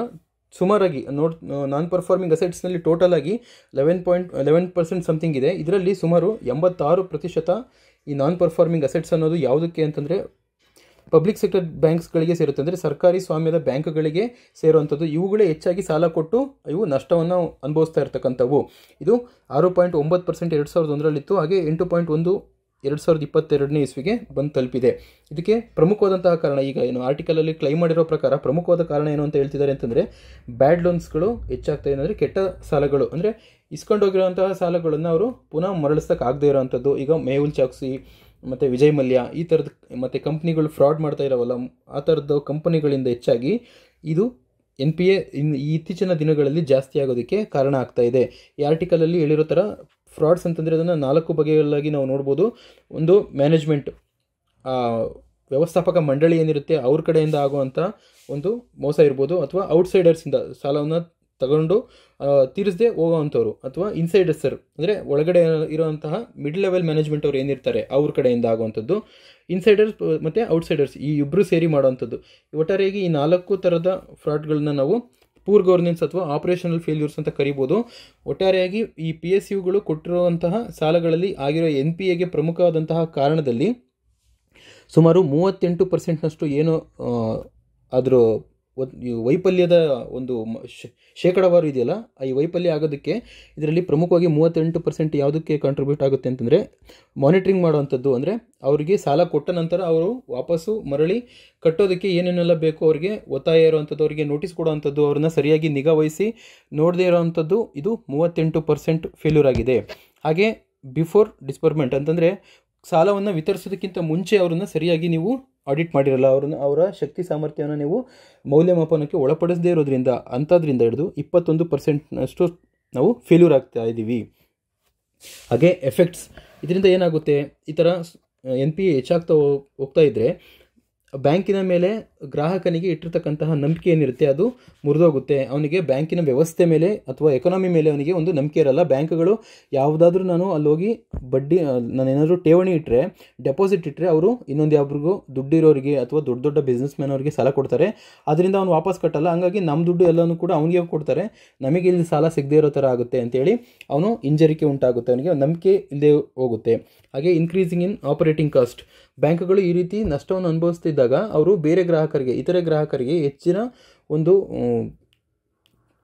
ಸುಮಾರಾಗಿ ನಾನ್ ಪರ್ಫಾರ್ಮಿಂಗ್ ಅಸೆಟ್ಸ್ನಲ್ಲಿ ಟೋಟಲ್ ಆಗಿ 11% ಸಮಥಿಂಗ್ ಇದೆ. ಇದರಲ್ಲಿ ಸುಮಾರು 86% ಈ ನಾನ್ ಪರ್ಫಾರ್ಮಿಂಗ್ ಅಸೆಟ್ಸ್ ಅನ್ನೋದು ಯಾವುದಕ್ಕೆ ಅಂತಂದರೆ ಪಬ್ಲಿಕ್ ಸೆಕ್ಟರ್ ಬ್ಯಾಂಕ್ಸ್ಗಳಿಗೆ ಸೇರುತ್ತೆ, ಅಂದರೆ ಸರ್ಕಾರಿ ಸ್ವಾಮ್ಯದ ಬ್ಯಾಂಕ್ಗಳಿಗೆ ಸೇರುವಂಥದ್ದು. ಇವುಗಳೇ ಹೆಚ್ಚಾಗಿ ಸಾಲ ಕೊಟ್ಟು ಇವು ನಷ್ಟವನ್ನು ಅನುಭವಿಸ್ತಾ ಇರ್ತಕ್ಕಂಥವು. ಇದು 6.9% 2001ರಲ್ಲಿತ್ತು, ಹಾಗೆ 8.1 2022ನೇ ಇಸ್ವಿಗೆ ಬಂದು ತಲುಪಿದೆ. ಇದಕ್ಕೆ ಪ್ರಮುಖವಾದಂತಹ ಕಾರಣ, ಈಗ ಏನು ಆರ್ಟಿಕಲಲ್ಲಿ ಕ್ಲೈಮ್ ಮಾಡಿರೋ ಪ್ರಕಾರ ಪ್ರಮುಖವಾದ ಕಾರಣ ಏನು ಅಂತ ಹೇಳ್ತಿದ್ದಾರೆ ಅಂತಂದರೆ ಬ್ಯಾಡ್ ಲೋನ್ಸ್ಗಳು ಹೆಚ್ಚಾಗ್ತಾ ಇದೆ. ಅಂದರೆ ಕೆಟ್ಟ ಸಾಲಗಳು, ಅಂದರೆ ಇಸ್ಕೊಂಡೋಗಿರೋಂತಹ ಸಾಲಗಳನ್ನು ಅವರು ಪುನಃ ಮರಳಿಸೋಕೆ ಆಗದೇ ಇರೋವಂಥದ್ದು. ಈಗ ಮೇಹುಲ್ ಚಾಕ್ಸಿ ಮತ್ತು ವಿಜಯ್ ಮಲ್ಯ ಈ ಥರದ ಮತ್ತು ಕಂಪ್ನಿಗಳು ಫ್ರಾಡ್ ಮಾಡ್ತಾ ಇರೋವಲ್ಲ, ಆ ಥರದ ಕಂಪನಿಗಳಿಂದ ಹೆಚ್ಚಾಗಿ ಇದು NPA ಇತ್ತೀಚಿನ ದಿನಗಳಲ್ಲಿ ಜಾಸ್ತಿ ಆಗೋದಕ್ಕೆ ಕಾರಣ ಆಗ್ತಾ ಇದೆ. ಈ ಆರ್ಟಿಕಲಲ್ಲಿ ಹೇಳಿರೋ ಥರ ಫ್ರಾಡ್ಸ್ ಅಂತಂದರೆ ಅದನ್ನು 4 ಬಗೆಗಳಾಗಿ ನಾವು ನೋಡ್ಬೋದು. ಒಂದು ಮ್ಯಾನೇಜ್ಮೆಂಟ್, ವ್ಯವಸ್ಥಾಪಕ ಮಂಡಳಿ ಏನಿರುತ್ತೆ ಅವ್ರ ಕಡೆಯಿಂದ ಆಗುವಂಥ ಒಂದು ಮೋಸ ಇರ್ಬೋದು, ಅಥವಾ ಔಟ್ಸೈಡರ್ಸಿಂದ ಸಾಲವನ್ನು ತಗೊಂಡು ತೀರಿಸದೆ ಹೋಗೋವಂಥವ್ರು, ಅಥವಾ ಇನ್ಸೈಡರ್ಸರ್ ಅಂದರೆ ಒಳಗಡೆ ಇರುವಂತಹ ಮಿಡ್ ಲೆವೆಲ್ ಮ್ಯಾನೇಜ್ಮೆಂಟ್ ಅವ್ರು ಏನಿರ್ತಾರೆ ಅವ್ರ ಕಡೆಯಿಂದ ಆಗುವಂಥದ್ದು. ಇನ್ಸೈಡರ್ಸ್ ಮತ್ತು ಔಟ್ಸೈಡರ್ಸ್ ಈ ಇಬ್ಬರು ಸೇರಿ ಮಾಡುವಂಥದ್ದು. ಒಟ್ಟಾರೆಯಾಗಿ ಈ 4 ಥರದ ಫ್ರಾಡ್ಗಳನ್ನ ನಾವು ಪೂರ್ ಗವರ್ನೆನ್ಸ್ ಅಥವಾ ಆಪರೇಷನಲ್ ಫೇಲ್ಯೂರ್ಸ್ ಅಂತ ಕರಿಬೋದು. ಒಟ್ಟಾರೆಯಾಗಿ ಈ PSUಗಳು ಕೊಟ್ಟಿರುವಂತಹ ಸಾಲಗಳಲ್ಲಿ ಆಗಿರೋ NPAಗೆ ಪ್ರಮುಖವಾದಂತಹ ಕಾರಣದಲ್ಲಿ ಸುಮಾರು 38% ಏನು ಅದರ ವೈಫಲ್ಯದ ಒಂದು ಶೇಕಡಾವಾರು ಇದೆಯಲ್ಲ, ಈ ವೈಫಲ್ಯ ಆಗೋದಕ್ಕೆ ಇದರಲ್ಲಿ ಪ್ರಮುಖವಾಗಿ 38% ಯಾವುದಕ್ಕೆ ಕಾಂಟ್ರಿಬ್ಯೂಟ್ ಆಗುತ್ತೆ ಅಂತಂದರೆ ಮಾನಿಟ್ರಿಂಗ್ ಮಾಡುವಂಥದ್ದು. ಅಂದರೆ ಅವರಿಗೆ ಸಾಲ ಕೊಟ್ಟ ನಂತರ ಅವರು ವಾಪಸ್ಸು ಮರಳಿ ಕಟ್ಟೋದಕ್ಕೆ ಏನೇನೆಲ್ಲ ಬೇಕು, ಅವರಿಗೆ ಒತ್ತಾಯ ಇರುವಂಥದ್ದು, ಅವರಿಗೆ ನೋಟಿಸ್ ಕೊಡುವಂಥದ್ದು, ಅವ್ರನ್ನ ಸರಿಯಾಗಿ ನಿಗಾ ವಹಿಸಿ ನೋಡದೇ ಇರೋವಂಥದ್ದು, ಇದು 38% ಫೇಲ್ಯೂರ್ ಆಗಿದೆ. ಹಾಗೆ ಬಿಫೋರ್ ಡಿಸ್ಬರ್ಮೆಂಟ್ ಅಂತಂದರೆ ಸಾಲವನ್ನು ವಿತರಿಸೋದಕ್ಕಿಂತ ಮುಂಚೆ ಅವ್ರನ್ನ ಸರಿಯಾಗಿ ನೀವು ಆಡಿಟ್ ಮಾಡಿರಲ್ಲ, ಅವರ ಶಕ್ತಿ ಸಾಮರ್ಥ್ಯವನ್ನು ನೀವು ಮೌಲ್ಯಮಾಪನಕ್ಕೆ ಒಳಪಡಿಸದೇ ಇರೋದ್ರಿಂದ ಅಂಥದ್ರಿಂದ ಹಿಡಿದು 21% ನಾವು ಫೇಲ್ಯೂರ್ ಆಗ್ತಾ ಇದ್ದೀವಿ. ಹಾಗೆ ಎಫೆಕ್ಟ್ಸ್, ಇದರಿಂದ ಏನಾಗುತ್ತೆ, ಈ ಥರ NPA ಹೆಚ್ಚಾಗ್ತಾ ಹೋಗ್ತಾ ಇದ್ದರೆ ಬ್ಯಾಂಕಿನ ಮೇಲೆ ಗ್ರಾಹಕನಿಗೆ ಇಟ್ಟಿರ್ತಕ್ಕಂತಹ ನಂಬಿಕೆ ಏನಿರುತ್ತೆ ಅದು ಮುರಿದೋಗುತ್ತೆ. ಅವನಿಗೆ ಬ್ಯಾಂಕಿನ ವ್ಯವಸ್ಥೆ ಮೇಲೆ ಅಥವಾ ಎಕಾನಮಿ ಮೇಲೆ ಅವನಿಗೆ ಒಂದು ನಂಬಿಕೆ ಇರಲ್ಲ. ಬ್ಯಾಂಕ್ಗಳು ಯಾವುದಾದ್ರೂ ನಾನು ಅಲ್ಲಿ ಹೋಗಿ ಬಡ್ಡಿ, ನಾನೇನಾದರೂ ಠೇವಣಿ ಇಟ್ಟರೆ, ಡೆಪಾಸಿಟ್ ಇಟ್ಟರೆ ಅವರು ಇನ್ನೊಂದು ಯಾರಿಗೂ ದುಡ್ಡಿರೋರಿಗೆ ಅಥವಾ ದೊಡ್ಡ ದೊಡ್ಡ ಬಿಸ್ನೆಸ್ ಮ್ಯಾನ್ ಅವರಿಗೆ ಸಾಲ ಕೊಡ್ತಾರೆ. ಅದರಿಂದ ಅವನು ವಾಪಸ್ ಕಟ್ಟಲ್ಲ. ಹಂಗಾಗಿ ನಮ್ಮ ದುಡ್ಡು ಎಲ್ಲನೂ ಕೂಡ ಅವನಿಗೆ ಕೊಡ್ತಾರೆ, ನಮಗೆ ಇಲ್ಲಿ ಸಾಲ ಸಿಗದೇ ಇರೋ ಥರ ಆಗುತ್ತೆ ಅಂತೇಳಿ ಅವನು ಹಿಂಜರಿಕೆ ಉಂಟಾಗುತ್ತೆ, ಅವನಿಗೆ ನಂಬಿಕೆ ಇಲ್ಲದೆ ಹೋಗುತ್ತೆ. ಹಾಗೆ ಇನ್ಕ್ರೀಸಿಂಗ್ ಇನ್ ಆಪರೇಟಿಂಗ್ ಕಾಸ್ಟ್, ಬ್ಯಾಂಕ್ಗಳು ಈ ರೀತಿ ನಷ್ಟವನ್ನು ಅನುಭವಿಸ್ತಿದ್ದಾಗ ಅವರು ಬೇರೆ ಗ್ರಾಹಕರಿಗೆ, ಇತರೆ ಗ್ರಾಹಕರಿಗೆ ಹೆಚ್ಚಿನ ಒಂದು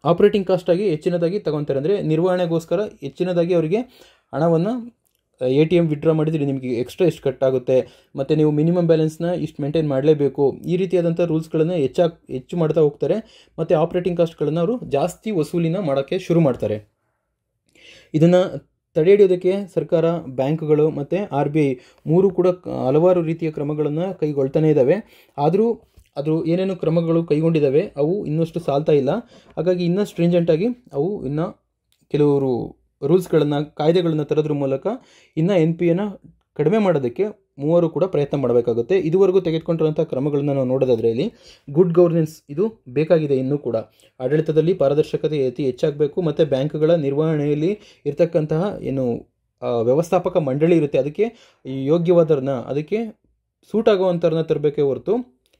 ಆಪರೇಟಿಂಗ್ ಕಾಸ್ಟಾಗಿ ಹೆಚ್ಚಿನದಾಗಿ ತಗೊತಾರೆ. ಅಂದರೆ ನಿರ್ವಹಣೆಗೋಸ್ಕರ ಹೆಚ್ಚಿನದಾಗಿ ಅವರಿಗೆ ಹಣವನ್ನು ATM ವಿಡ್ರಾ ಮಾಡಿದರೆ ನಿಮಗೆ ಎಕ್ಸ್ಟ್ರಾ ಎಷ್ಟು ಕಟ್ಟಾಗುತ್ತೆ, ಮತ್ತು ನೀವು ಮಿನಿಮಮ್ ಬ್ಯಾಲೆನ್ಸ್ನ ಇಷ್ಟು ಮೇಂಟೈನ್ ಮಾಡಲೇಬೇಕು, ಈ ರೀತಿಯಾದಂಥ ರೂಲ್ಸ್ಗಳನ್ನು ಹೆಚ್ಚು ಮಾಡ್ತಾ ಹೋಗ್ತಾರೆ. ಮತ್ತು ಆಪರೇಟಿಂಗ್ ಕಾಸ್ಟ್ಗಳನ್ನು ಅವರು ಜಾಸ್ತಿ ವಸೂಲಿನ ಮಾಡೋಕ್ಕೆ ಶುರು ಮಾಡ್ತಾರೆ. ಇದನ್ನು ತಡೆ ಹಿಡಿಯೋದಕ್ಕೆ ಸರ್ಕಾರ, ಬ್ಯಾಂಕ್ಗಳು ಮತ್ತು RBI ಮೂರು ಕೂಡ ಹಲವಾರು ರೀತಿಯ ಕ್ರಮಗಳನ್ನು ಕೈಗೊಳ್ತಾನೆ ಇದ್ದಾವೆ. ಆದರೂ ಅದು ಏನೇನು ಕ್ರಮಗಳು ಕೈಗೊಂಡಿದ್ದಾವೆ ಅವು ಇನ್ನಷ್ಟು ಸಾಲ್ತಾ ಇಲ್ಲ. ಹಾಗಾಗಿ ಇನ್ನೂ ಸ್ಟ್ರಿಂಜೆಂಟಾಗಿ ಅವು ಇನ್ನೂ ಕೆಲವರು ರೂಲ್ಸ್ಗಳನ್ನು, ಕಾಯ್ದೆಗಳನ್ನು ತರೋದ್ರ ಮೂಲಕ ಇನ್ನೂ NPAನ ಕಡಿಮೆ ಮಾಡೋದಕ್ಕೆ ಮೂವರು ಕೂಡ ಪ್ರಯತ್ನ ಮಾಡಬೇಕಾಗುತ್ತೆ. ಇದುವರೆಗೂ ತೆಗೆದುಕೊಂಡಿರುವಂಥ ಕ್ರಮಗಳನ್ನು ನಾವು ನೋಡೋದಾದರೆ ಇಲ್ಲಿ ಗುಡ್ ಗವರ್ನೆನ್ಸ್ ಇದು ಬೇಕಾಗಿದೆ. ಇನ್ನೂ ಕೂಡ ಆಡಳಿತದಲ್ಲಿ ಪಾರದರ್ಶಕತೆ ಹೆಚ್ಚಾಗಬೇಕು. ಮತ್ತು ಬ್ಯಾಂಕ್ಗಳ ನಿರ್ವಹಣೆಯಲ್ಲಿ ಇರ್ತಕ್ಕಂತಹ ಏನು ವ್ಯವಸ್ಥಾಪಕ ಮಂಡಳಿ ಇರುತ್ತೆ ಅದಕ್ಕೆ ಯೋಗ್ಯವಾದವ್ರನ್ನ, ಅದಕ್ಕೆ ಸೂಟ್ ಆಗುವಂಥವ್ರನ್ನ ತರಬೇಕೇ ಹೊರತು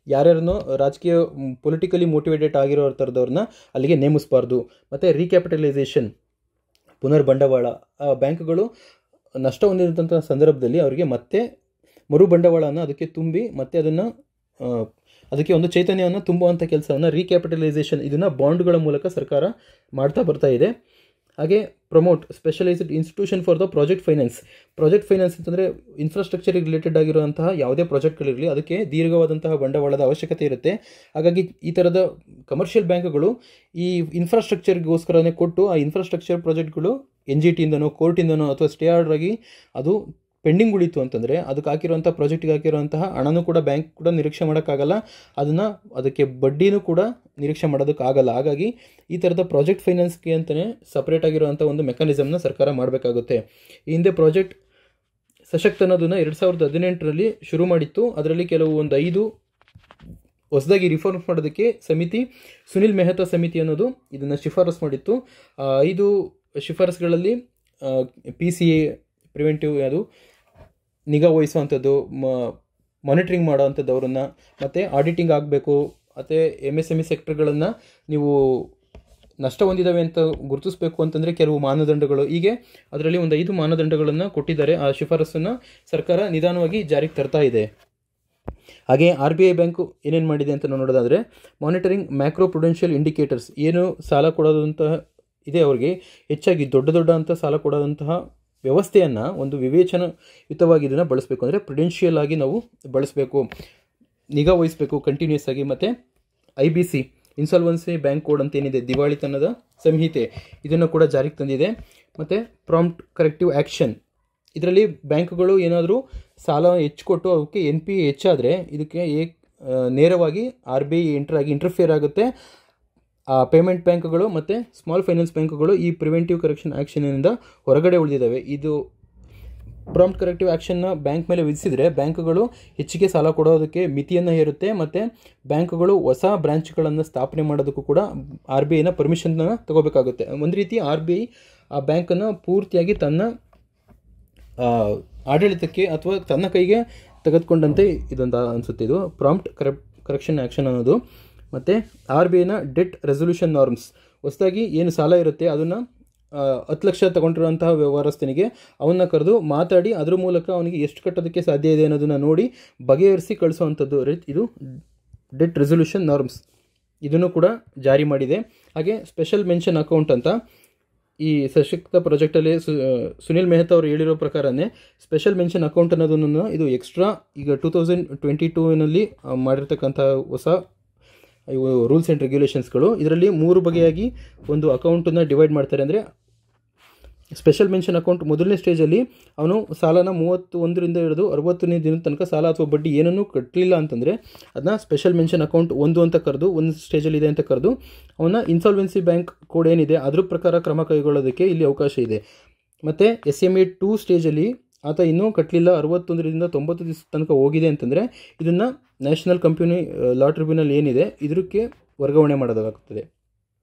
ಯಾರ್ಯಾರನ್ನೋ ರಾಜಕೀಯ ಪೊಲಿಟಿಕಲಿ ಮೋಟಿವೇಟೆಡ್ ಆಗಿರೋ ಥರದವ್ರನ್ನ ಅಲ್ಲಿಗೆ ನೇಮಿಸಬಾರ್ದು. ಮತ್ತು ರೀಕ್ಯಾಪಿಟಲೈಸೇಷನ್, ಪುನರ್ ಬಂಡವಾಳ, ಬ್ಯಾಂಕ್ಗಳು ನಷ್ಟ ಹೊಂದಿದಂಥ ಸಂದರ್ಭದಲ್ಲಿ ಅವರಿಗೆ ಮತ್ತೆ ಮರು ಬಂಡವಾಳನ ಅದಕ್ಕೆ ತುಂಬಿ ಮತ್ತೆ ಅದಕ್ಕೆ ಒಂದು ಚೈತನ್ಯವನ್ನು ತುಂಬುವಂಥ ಕೆಲಸವನ್ನು ರೀಕ್ಯಾಪಿಟಲೈಸೇಷನ್, ಇದನ್ನು ಬಾಂಡ್ಗಳ ಮೂಲಕ ಸರ್ಕಾರ ಮಾಡ್ತಾ ಬರ್ತಾ ಇದೆ. ಹಾಗೆ promote specialised institution for the project finance. Project finance ಅಂತಂದರೆ ಇನ್ಫ್ರಾಸ್ಟ್ರಕ್ಚರಿಗೆ ರಿಲೇಟೆಡ್ ಆಗಿರುವಂತಹ ಯಾವುದೇ ಪ್ರಾಜೆಕ್ಟ್ಗಳಿರಲಿ ಅದಕ್ಕೆ ದೀರ್ಘವಾದಂತಹ ಬಂಡವಾಳದ ಅವಶ್ಯಕತೆ ಇರುತ್ತೆ. ಹಾಗಾಗಿ ಈ ಥರದ ಕಮರ್ಷಿಯಲ್ ಬ್ಯಾಂಕ್ಗಳು ಈ ಇನ್ಫ್ರಾಸ್ಟ್ರಕ್ಚರ್ಗೋಸ್ಕರನೇ ಕೊಟ್ಟು ಆ ಇನ್ಫ್ರಾಸ್ಟ್ರಕ್ಚರ್ ಪ್ರಾಜೆಕ್ಟ್ಗಳು NGTಯಿಂದನೋ ಕೋರ್ಟಿಂದನೋ ಅಥವಾ ಸ್ಟೇ ಆರ್ಡರ್ ಆಗಿ ಅದು ಪೆಂಡಿಂಗ್ ಉಳಿತು ಅಂತಂದರೆ ಅದಕ್ಕೆ ಹಾಕಿರುವಂಥ ಪ್ರಾಜೆಕ್ಟಿಗೆ ಹಾಕಿರುವಂತಹ ಹಣನೂ ಕೂಡ ಬ್ಯಾಂಕ್ ಕೂಡ ನಿರೀಕ್ಷೆ ಮಾಡೋಕ್ಕಾಗಲ್ಲ, ಅದಕ್ಕೆ ಬಡ್ಡಿನೂ ಕೂಡ ನಿರೀಕ್ಷೆ ಮಾಡೋದಕ್ಕಾಗಲ್ಲ. ಹಾಗಾಗಿ ಈ ಥರದ ಪ್ರಾಜೆಕ್ಟ್ ಫೈನಾನ್ಸ್ಗೆ ಅಂತಲೇ ಸಪ್ರೇಟ್ ಆಗಿರುವಂಥ ಒಂದು ಮೆಕ್ಯಾನಿಸಮ್ನ ಸರ್ಕಾರ ಮಾಡಬೇಕಾಗುತ್ತೆ. ಈ ಹಿಂದೆ ಪ್ರಾಜೆಕ್ಟ್ ಸಶಕ್ತ ಅನ್ನೋದನ್ನು 2018ರಲ್ಲಿ ಶುರು ಮಾಡಿತ್ತು. ಅದರಲ್ಲಿ ಕೆಲವು ಒಂದು 5 ಹೊಸದಾಗಿ ರಿಫಾರ್ಮ್ ಮಾಡೋದಕ್ಕೆ ಸಮಿತಿ, ಸುನಿಲ್ ಮೆಹ್ತಾ ಸಮಿತಿ ಅನ್ನೋದು ಇದನ್ನು ಶಿಫಾರಸು ಮಾಡಿತ್ತು. 5 ಶಿಫಾರಸುಗಳಲ್ಲಿ PCA ಪ್ರಿವೆಂಟಿವ್, ಅದು ನಿಗಾ ವಹಿಸುವಂಥದ್ದು, ಮಾನಿಟ್ರಿಂಗ್ ಮಾಡೋವಂಥದ್ದು ಅವರನ್ನು, ಮತ್ತು ಆಡಿಟಿಂಗ್ ಆಗಬೇಕು, ಮತ್ತು MSME ಸೆಕ್ಟರ್ಗಳನ್ನು ನೀವು ನಷ್ಟ ಹೊಂದಿದ್ದಾವೆ ಅಂತ ಗುರುತಿಸಬೇಕು ಅಂತಂದರೆ ಕೆಲವು ಮಾನದಂಡಗಳು, ಹೀಗೆ ಅದರಲ್ಲಿ ಒಂದು 5 ಮಾನದಂಡಗಳನ್ನು ಕೊಟ್ಟಿದ್ದಾರೆ. ಆ ಶಿಫಾರಸನ್ನು ಸರ್ಕಾರ ನಿಧಾನವಾಗಿ ಜಾರಿಗೆ ತರ್ತಾ ಇದೆ. ಹಾಗೆ RBI ಬ್ಯಾಂಕು ಏನೇನು ಮಾಡಿದೆ ಅಂತ ನೋಡೋದಾದರೆ ಮಾನಿಟರಿಂಗ್ ಮ್ಯಾಕ್ರೋ ಪ್ರುಡೆನ್ಷಿಯಲ್ ಇಂಡಿಕೇಟರ್ಸ್, ಏನು ಸಾಲ ಕೊಡೋದಂತಹ ಇದೆ ಅವರಿಗೆ ಹೆಚ್ಚಾಗಿ ದೊಡ್ಡ ಅಂತ ಸಾಲ ಕೊಡೋದಂತಹ ವ್ಯವಸ್ಥೆಯನ್ನು ಒಂದು ವಿವೇಚನಾಯುತವಾಗಿ ಇದನ್ನು ಬಳಸಬೇಕು. ಅಂದರೆ ಪ್ರುಡೆನ್ಷಿಯಲ್ ಆಗಿ ನಾವು ಬಳಸಬೇಕು, ನಿಗಾ ವಹಿಸಬೇಕು ಕಂಟಿನ್ಯೂಸ್ ಆಗಿ. ಮತ್ತು IBC ಇನ್ಸಾಲ್ವೆನ್ಸಿ ಬ್ಯಾಂಕ್ ಕೋಡ್ ಅಂತ ಏನಿದೆ, ದಿವಾಳಿತನದ ಸಂಹಿತೆ, ಇದನ್ನು ಕೂಡ ಜಾರಿಗೆ ತಂದಿದೆ. ಮತ್ತು ಪ್ರಾಂಪ್ಟ್ ಕರೆಕ್ಟಿವ್ ಆ್ಯಕ್ಷನ್, ಇದರಲ್ಲಿ ಬ್ಯಾಂಕ್ಗಳು ಏನಾದರೂ ಸಾಲ ಹೆಚ್ಚು ಕೊಟ್ಟು ಅವಕ್ಕೆ NPA ಹೆಚ್ಚಾದರೆ ಇದಕ್ಕೆ ನೇರವಾಗಿ RBI ಇಂಟರ್ಫಿಯರ್ ಆಗುತ್ತೆ. ಪೇಮೆಂಟ್ ಬ್ಯಾಂಕ್ಗಳು ಮತ್ತು ಸ್ಮಾಲ್ ಫೈನಾನ್ಸ್ ಬ್ಯಾಂಕ್ಗಳು ಈ ಪ್ರಿವೆಂಟಿವ್ ಕರೆಕ್ಷನ್ ಆ್ಯಕ್ಷನಿಂದ ಹೊರಗಡೆ ಉಳಿದಿದ್ದಾವೆ. ಇದು ಪ್ರಾಂಪ್ಟ್ ಕರೆಕ್ಟಿವ್ ಆ್ಯಕ್ಷನ್ನ ಬ್ಯಾಂಕ್ ಮೇಲೆ ವಿಧಿಸಿದರೆ ಬ್ಯಾಂಕ್ಗಳು ಹೆಚ್ಚಿಗೆ ಸಾಲ ಕೊಡೋದಕ್ಕೆ ಮಿತಿಯನ್ನು ಹೇರುತ್ತೆ. ಮತ್ತು ಬ್ಯಾಂಕ್ಗಳು ಹೊಸ ಬ್ರಾಂಚ್ಗಳನ್ನು ಸ್ಥಾಪನೆ ಮಾಡೋದಕ್ಕೂ ಕೂಡ RBIನ ಪರ್ಮಿಷನ್ನ ತಗೋಬೇಕಾಗುತ್ತೆ. ಒಂದು ರೀತಿ RBI ಆ ಬ್ಯಾಂಕನ್ನು ಪೂರ್ತಿಯಾಗಿ ತನ್ನ ಆಡಳಿತಕ್ಕೆ ಅಥವಾ ತನ್ನ ಕೈಗೆ ತೆಗೆದುಕೊಂಡಂತೆ ಇದೊಂದು ಅನಿಸುತ್ತೆ. ಇದು ಪ್ರಾಂಪ್ಟ್ ಕರೆಕ್ಷನ್ ಆ್ಯಕ್ಷನ್ ಅನ್ನೋದು. ಮತ್ತು RBIನ ಡೆಟ್ ರೆಸೊಲ್ಯೂಷನ್ ನಾರ್ಮ್ಸ್, ಹೊಸದಾಗಿ ಏನು ಸಾಲ ಇರುತ್ತೆ ಅದನ್ನು 10 ಲಕ್ಷ ತಗೊಂಡಿರುವಂತಹ ವ್ಯವಹಾರಸ್ಥನಿಗೆ ಅವನ್ನ ಕರೆದು ಮಾತಾಡಿ ಅದ್ರ ಮೂಲಕ ಅವನಿಗೆ ಎಷ್ಟು ಕಟ್ಟೋದಕ್ಕೆ ಸಾಧ್ಯ ಇದೆ ಅನ್ನೋದನ್ನು ನೋಡಿ ಬಗೆಹರಿಸಿ ಕಳಿಸುವಂಥದ್ದು ಇದು ಡೆಟ್ ರೆಸೊಲ್ಯೂಷನ್ ನಾರ್ಮ್ಸ್, ಇದನ್ನು ಕೂಡ ಜಾರಿ ಮಾಡಿದೆ. ಹಾಗೆ ಸ್ಪೆಷಲ್ ಮೆನ್ಷನ್ ಅಕೌಂಟ್ ಅಂತ ಈ ಸಶಕ್ತ ಪ್ರಾಜೆಕ್ಟಲ್ಲಿ ಸುನಿಲ್ ಮೆಹ್ತಾ ಅವರು ಹೇಳಿರೋ ಪ್ರಕಾರನೇ ಸ್ಪೆಷಲ್ ಮೆನ್ಷನ್ ಅಕೌಂಟ್ ಅನ್ನೋದನ್ನು ಇದು ಎಕ್ಸ್ಟ್ರಾ ಈಗ 2022ನಲ್ಲಿ ಮಾಡಿರ್ತಕ್ಕಂಥ ಹೊಸ ರೂಲ್ಸ್ ಆ್ಯಂಡ್ ರೆಗ್ಯುಲೇಷನ್ಸ್ಗಳು. ಇದರಲ್ಲಿ 3 ಬಗೆಯಾಗಿ ಒಂದು ಅಕೌಂಟನ್ನು ಡಿವೈಡ್ ಮಾಡ್ತಾರೆ. ಅಂದರೆ ಸ್ಪೆಷಲ್ ಮೆನ್ಷನ್ ಅಕೌಂಟ್ ಮೊದಲನೇ ಸ್ಟೇಜಲ್ಲಿ ಅವನು ಸಾಲನ 31ರಿಂದ ಹಿಡಿದು 60ನೇ ದಿನದ ತನಕ ಸಾಲ ಅಥವಾ ಬಡ್ಡಿ ಏನನ್ನೂ ಕಟ್ಟಲಿಲ್ಲ ಅಂತಂದರೆ ಅದನ್ನ ಸ್ಪೆಷಲ್ ಮೆನ್ಷನ್ ಅಕೌಂಟ್ 1 ಅಂತ ಕರೆದು, ಒಂದು ಸ್ಟೇಜಲ್ಲಿ ಇದೆ ಅಂತ ಕರೆದು ಅವನ ಇನ್ಸಾಲ್ವೆನ್ಸಿ ಬ್ಯಾಂಕ್ ಕೋಡ್ ಏನಿದೆ ಅದ್ರ ಪ್ರಕಾರ ಕ್ರಮ ಕೈಗೊಳ್ಳೋದಕ್ಕೆ ಇಲ್ಲಿ ಅವಕಾಶ ಇದೆ. ಮತ್ತು SME 2 ಸ್ಟೇಜಲ್ಲಿ ಆತ ಇನ್ನೂ ಕಟ್ಟಲಿಲ್ಲ, 61ರಿಂದ 90 ದಿವಸ ತನಕ ಹೋಗಿದೆ ಅಂತಂದರೆ ಇದನ್ನು ನ್ಯಾಷನಲ್ ಕಂಪ್ನಿ ಲಾ ಟ್ರಿಬ್ಯುನಲ್ ಏನಿದೆ ಇದಕ್ಕೆ ವರ್ಗಾವಣೆ ಮಾಡೋದಾಗುತ್ತದೆ.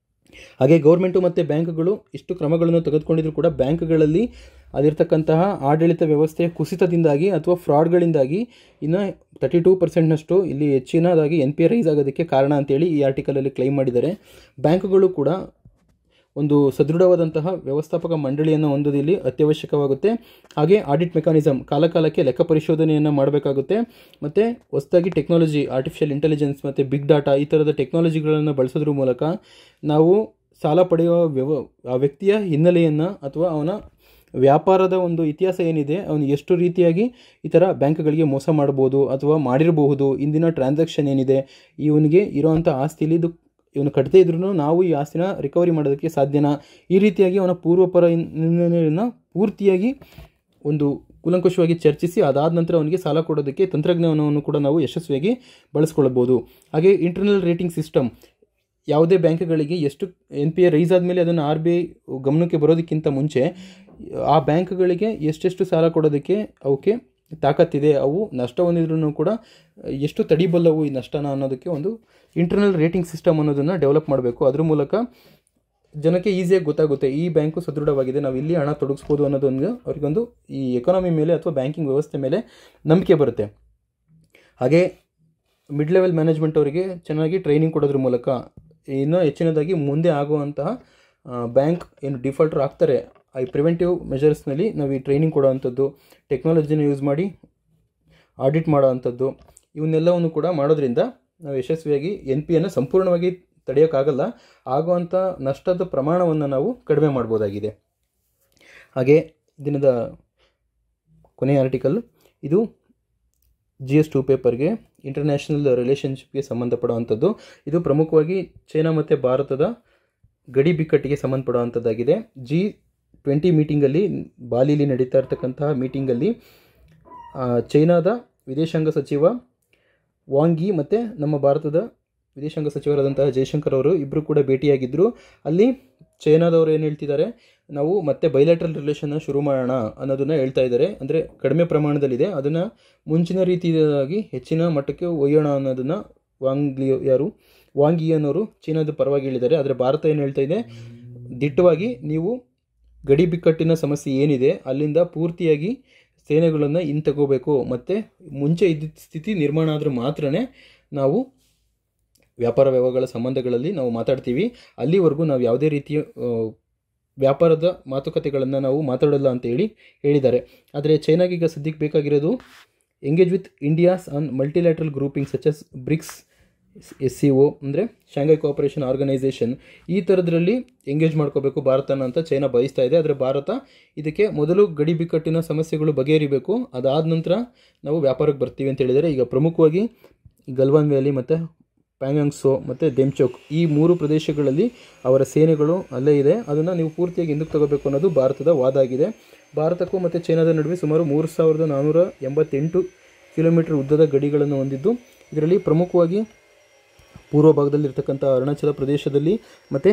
ಹಾಗೆ ಗೌರ್ಮೆಂಟು ಮತ್ತು ಬ್ಯಾಂಕ್ಗಳು ಇಷ್ಟು ಕ್ರಮಗಳನ್ನು ತೆಗೆದುಕೊಂಡಿದ್ರು ಕೂಡ ಬ್ಯಾಂಕ್ಗಳಲ್ಲಿ ಅದಿರ್ತಕ್ಕಂತಹ ಆಡಳಿತ ವ್ಯವಸ್ಥೆಯ ಕುಸಿತದಿಂದಾಗಿ ಅಥವಾ ಫ್ರಾಡ್ಗಳಿಂದಾಗಿ ಇನ್ನು 32% ಇಲ್ಲಿ ಹೆಚ್ಚಿನದಾಗಿ NPA ರೈಸ್ ಆಗೋದಕ್ಕೆ ಕಾರಣ ಅಂತೇಳಿ ಈ ಆರ್ಟಿಕಲಲ್ಲಿ ಕ್ಲೈಮ್ ಮಾಡಿದ್ದಾರೆ. ಬ್ಯಾಂಕ್ಗಳು ಕೂಡ ಒಂದು ಸದೃಢವಾದಂತಹ ವ್ಯವಸ್ಥಾಪಕ ಮಂಡಳಿಯನ್ನು ಹೊಂದೋದಿಲ್ಲಿ ಅತ್ಯವಶ್ಯಕವಾಗುತ್ತೆ. ಹಾಗೆ ಆಡಿಟ್ ಮೆಕಾನಿಸಮ್ ಕಾಲಕಾಲಕ್ಕೆ ಲೆಕ್ಕ ಪರಿಶೋಧನೆಯನ್ನು ಮಾಡಬೇಕಾಗುತ್ತೆ. ಮತ್ತು ಹೊಸದಾಗಿ ಟೆಕ್ನಾಲಜಿ, ಆರ್ಟಿಫಿಷಿಯಲ್ ಇಂಟೆಲಿಜೆನ್ಸ್ ಮತ್ತು ಬಿಗ್ ಡಾಟಾ ಈ ಥರದ ಟೆಕ್ನಾಲಜಿಗಳನ್ನು ಬಳಸೋದ್ರ ಮೂಲಕ ನಾವು ಸಾಲ ಪಡೆಯುವ ಆ ವ್ಯಕ್ತಿಯ ಹಿನ್ನೆಲೆಯನ್ನು ಅಥವಾ ಅವನ ವ್ಯಾಪಾರದ ಒಂದು ಇತಿಹಾಸ ಏನಿದೆ, ಅವನು ಎಷ್ಟು ರೀತಿಯಾಗಿ ಈ ಥರ ಬ್ಯಾಂಕ್ಗಳಿಗೆ ಮೋಸ ಮಾಡ್ಬೋದು ಅಥವಾ ಮಾಡಿರಬಹುದು, ಇಂದಿನ ಟ್ರಾನ್ಸಾಕ್ಷನ್ ಏನಿದೆ, ಇವನಿಗೆ ಇರೋವಂಥ ಆಸ್ತಿಲಿ ಇವನು ಕಟ್ಟದೇ ಇದ್ರೂ ನಾವು ಈ ಆಸ್ತಿನ ರಿಕವರಿ ಮಾಡೋದಕ್ಕೆ ಸಾಧ್ಯನಾ, ಈ ರೀತಿಯಾಗಿ ಅವನ ಪೂರ್ವಪರ ಹಿನ್ನೆಲೆಯನ್ನು ಪೂರ್ತಿಯಾಗಿ ಒಂದು ಕೂಲಂಕುಷವಾಗಿ ಚರ್ಚಿಸಿ ಅದಾದ ನಂತರ ಅವನಿಗೆ ಸಾಲ ಕೊಡೋದಕ್ಕೆ ತಂತ್ರಜ್ಞಾನವನ್ನು ಕೂಡ ನಾವು ಯಶಸ್ವಿಯಾಗಿ ಬಳಸ್ಕೊಳ್ಬೋದು. ಹಾಗೆ ಇಂಟರ್ನಲ್ ರೇಟಿಂಗ್ ಸಿಸ್ಟಮ್, ಯಾವುದೇ ಬ್ಯಾಂಕ್ಗಳಿಗೆ ಎಷ್ಟು NPA ರೈಸ್ ಆದಮೇಲೆ ಅದನ್ನು RBI ಗಮನಕ್ಕೆ ಬರೋದಕ್ಕಿಂತ ಮುಂಚೆ ಆ ಬ್ಯಾಂಕ್ಗಳಿಗೆ ಎಷ್ಟೆಷ್ಟು ಸಾಲ ಕೊಡೋದಕ್ಕೆ ಅವಕ್ಕೆ ತಾಕತ್ತಿದೆ, ಅವು ನಷ್ಟ ಹೊಂದಿದ್ರೂ ಕೂಡ ಎಷ್ಟು ತಡಿಬಲ್ಲವು ಈ ನಷ್ಟನ ಅನ್ನೋದಕ್ಕೆ ಒಂದು ಇಂಟರ್ನಲ್ ರೇಟಿಂಗ್ ಸಿಸ್ಟಮ್ ಅನ್ನೋದನ್ನು ಡೆವಲಪ್ ಮಾಡಬೇಕು. ಅದ್ರ ಮೂಲಕ ಜನಕ್ಕೆ ಈಸಿಯಾಗಿ ಗೊತ್ತಾಗುತ್ತೆ ಈ ಬ್ಯಾಂಕು ಸದೃಢವಾಗಿದೆ, ನಾವು ಇಲ್ಲಿ ಹಣ ತೊಡಗಿಸ್ಬೋದು ಅನ್ನೋದೊಂದು ಅವರಿಗೊಂದು ಈ ಎಕಾನಮಿ ಮೇಲೆ ಅಥವಾ ಬ್ಯಾಂಕಿಂಗ್ ವ್ಯವಸ್ಥೆ ಮೇಲೆ ನಂಬಿಕೆ ಬರುತ್ತೆ. ಹಾಗೆ ಮಿಡ್ ಲೆವೆಲ್ ಮ್ಯಾನೇಜ್ಮೆಂಟ್ ಅವರಿಗೆ ಚೆನ್ನಾಗಿ ಟ್ರೈನಿಂಗ್ ಕೊಡೋದ್ರ ಮೂಲಕ ಇನ್ನೂ ಹೆಚ್ಚಿನದಾಗಿ ಮುಂದೆ ಆಗುವಂತಹ ಬ್ಯಾಂಕ್ ಏನು ಡಿಫಾಲ್ಟರ್ ಆಗ್ತಾರೆ ಈ ಪ್ರಿವೆಂಟಿವ್ ಮೆಷರ್ಸ್ನಲ್ಲಿ ನಾವು ಈ ಟ್ರೈನಿಂಗ್ ಕೊಡೋವಂಥದ್ದು, ಟೆಕ್ನಾಲಜಿನ ಯೂಸ್ ಮಾಡಿ ಆಡಿಟ್ ಮಾಡೋ ಅಂಥದ್ದು, ಇವನ್ನೆಲ್ಲವನ್ನು ಕೂಡ ಮಾಡೋದ್ರಿಂದ ನಾವು ಯಶಸ್ವಿಯಾಗಿ NPAನ ಸಂಪೂರ್ಣವಾಗಿ ತಡೆಯೋಕ್ಕಾಗಲ್ಲ, ಆಗುವಂಥ ನಷ್ಟದ ಪ್ರಮಾಣವನ್ನು ನಾವು ಕಡಿಮೆ ಮಾಡ್ಬೋದಾಗಿದೆ. ಹಾಗೆ ದಿನದ ಕೊನೆಯ ಆರ್ಟಿಕಲ್ ಇದು GS2 ಪೇಪರ್ಗೆ ಇಂಟರ್ನ್ಯಾಷನಲ್ ರಿಲೇಷನ್ಶಿಪ್ಗೆ ಸಂಬಂಧಪಡುವಂಥದ್ದು. ಇದು ಪ್ರಮುಖವಾಗಿ ಚೈನಾ ಮತ್ತು ಭಾರತದ ಗಡಿ ಬಿಕ್ಕಟ್ಟಿಗೆ ಸಂಬಂಧಪಡುವಂಥದ್ದಾಗಿದೆ. G20 ಮೀಟಿಂಗಲ್ಲಿ ಬಾಲಿಲಿ ನಡೀತಾ ಇರ್ತಕ್ಕಂತಹ ಮೀಟಿಂಗಲ್ಲಿ ಚೈನಾದ ವಿದೇಶಾಂಗ ಸಚಿವ ವಾಂಗ್ ಯಿ ಮತ್ತು ನಮ್ಮ ಭಾರತದ ವಿದೇಶಾಂಗ ಸಚಿವರಾದಂತಹ ಜೈಶಂಕರ್ ಅವರು ಇಬ್ಬರು ಕೂಡ ಭೇಟಿಯಾಗಿದ್ದರು. ಅಲ್ಲಿ ಚೈನಾದವರು ಏನು ಹೇಳ್ತಿದ್ದಾರೆ, ನಾವು ಮತ್ತೆ ಬೈಲ್ಯಾಟ್ರಲ್ ರಿಲೇಷನ್ನ ಶುರು ಮಾಡೋಣ ಅನ್ನೋದನ್ನು ಹೇಳ್ತಾ ಇದ್ದಾರೆ. ಅಂದರೆ ಕಡಿಮೆ ಪ್ರಮಾಣದಲ್ಲಿದೆ, ಅದನ್ನು ಮುಂಚಿನ ರೀತಿಯಾಗಿ ಹೆಚ್ಚಿನ ಮಟ್ಟಕ್ಕೆ ಒಯ್ಯೋಣ ಅನ್ನೋದನ್ನು ವಾಂಗ್ ಯಿ ಅನ್ನೋರು ಚೀನಾದ ಪರವಾಗಿ ಹೇಳಿದ್ದಾರೆ. ಆದರೆ ಭಾರತ ಏನು ಹೇಳ್ತಾ ಇದೆ, ದಿಟ್ಟವಾಗಿ ನೀವು ಗಡಿ ಬಿಕ್ಕಟ್ಟಿನ ಸಮಸ್ಯೆ ಏನಿದೆ ಅಲ್ಲಿಂದ ಪೂರ್ತಿಯಾಗಿ ಸೇನೆಗಳನ್ನು ಹಿಂತೆಗೋಬೇಕು, ಮತ್ತು ಮುಂಚೆ ಇದ್ದ ಸ್ಥಿತಿ ನಿರ್ಮಾಣ ಆದರೂ ಮಾತ್ರ ನಾವು ವ್ಯಾಪಾರ ವ್ಯವಹಾರಗಳ ಸಂಬಂಧಗಳಲ್ಲಿ ನಾವು ಮಾತಾಡ್ತೀವಿ, ಅಲ್ಲಿವರೆಗೂ ನಾವು ಯಾವುದೇ ರೀತಿಯ ವ್ಯಾಪಾರದ ಮಾತುಕತೆಗಳನ್ನು ನಾವು ಮಾತಾಡೋಲ್ಲ ಅಂತ ಹೇಳಿದ್ದಾರೆ. ಆದರೆ ಚೈನಾಗೆ ಈಗ ಸದ್ಯಕ್ಕೆ ಬೇಕಾಗಿರೋದು engage with India's on multilateral grouping such as BRICS, SCO ಅಂದರೆ ಶಾಂಘೈ ಕೋಆಪರೇಷನ್ ಆರ್ಗನೈಸೇಷನ್, ಈ ಥರದ್ರಲ್ಲಿ ಎಂಗೇಜ್ ಮಾಡ್ಕೋಬೇಕು ಭಾರತನ ಅಂತ ಚೈನಾ ಬಯಸ್ತಾ ಇದೆ. ಆದರೆ ಭಾರತ ಇದಕ್ಕೆ ಮೊದಲು ಗಡಿ ಬಿಕ್ಕಟ್ಟಿನ ಸಮಸ್ಯೆಗಳು ಬಗೆಹರಿಬೇಕು, ಅದಾದ ನಂತರ ನಾವು ವ್ಯಾಪಾರಕ್ಕೆ ಬರ್ತೀವಿ ಅಂತ ಹೇಳಿದರೆ. ಈಗ ಪ್ರಮುಖವಾಗಿ ಗಲ್ವಾನ್ ವ್ಯಾಲಿ ಮತ್ತು ಪ್ಯಾಂಗಾಂಗ್ ಸೋ ಮತ್ತು ದೆಮ್ಚೋಕ್ ಈ 3 ಪ್ರದೇಶಗಳಲ್ಲಿ ಅವರ ಸೇನೆಗಳು ಅಲ್ಲೇ ಇದೆ, ಅದನ್ನು ನೀವು ಪೂರ್ತಿಯಾಗಿ ಹಿಂದಕ್ಕೆ ತಗೋಬೇಕು ಅನ್ನೋದು ಭಾರತದ ವಾದ ಆಗಿದೆ. ಭಾರತಕ್ಕೂ ಮತ್ತು ಚೈನಾದ ನಡುವೆ ಸುಮಾರು 3488 ಕಿಲೋಮೀಟರ್ ಉದ್ದದ ಗಡಿಗಳನ್ನು ಹೊಂದಿದ್ದು, ಇದರಲ್ಲಿ ಪ್ರಮುಖವಾಗಿ ಪೂರ್ವ ಭಾಗದಲ್ಲಿರ್ತಕ್ಕಂಥ ಅರುಣಾಚಲ ಪ್ರದೇಶದಲ್ಲಿ ಮತ್ತು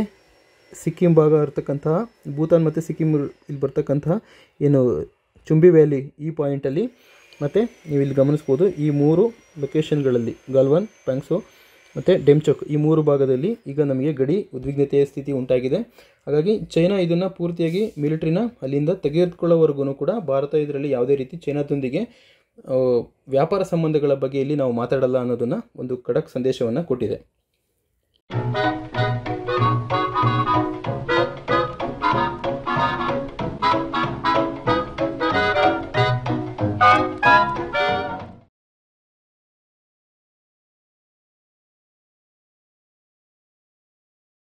ಸಿಕ್ಕಿಂ ಭಾಗ ಇರ್ತಕ್ಕಂತಹ ಭೂತಾನ್ ಮತ್ತು ಸಿಕ್ಕಿಂ ಇಲ್ಲಿ ಬರ್ತಕ್ಕಂತಹ ಏನು ಚುಂಬಿ ವ್ಯಾಲಿ ಈ ಪಾಯಿಂಟಲ್ಲಿ, ಮತ್ತು ನೀವು ಇಲ್ಲಿ ಗಮನಿಸ್ಬೋದು ಈ 3 ಲೊಕೇಶನ್ಗಳಲ್ಲಿ ಗಲ್ವಾನ್, ಪ್ಯಾಂಗ್ಸೋ ಮತ್ತು ಡೆಮ್ಚೋಕ್ ಈ 3 ಭಾಗದಲ್ಲಿ ಈಗ ನಮಗೆ ಗಡಿ ಉದ್ವಿಗ್ನತೆಯ ಸ್ಥಿತಿ ಉಂಟಾಗಿದೆ. ಹಾಗಾಗಿ ಚೈನಾ ಇದನ್ನು ಪೂರ್ತಿಯಾಗಿ ಮಿಲಿಟರಿನ ಅಲ್ಲಿಂದ ತೆಗೆದುಕೊಳ್ಳೋವರೆಗೂ ಕೂಡ ಭಾರತ ಇದರಲ್ಲಿ ಯಾವುದೇ ರೀತಿ ಚೈನಾದೊಂದಿಗೆ ವ್ಯಾಪಾರ ಸಂಬಂಧಗಳ ಬಗ್ಗೆ ಇಲ್ಲಿ ನಾವು ಮಾತಾಡಲ್ಲ ಅನ್ನೋದನ್ನು ಒಂದು ಖಡಕ್ ಸಂದೇಶವನ್ನು ಕೊಟ್ಟಿದೆ.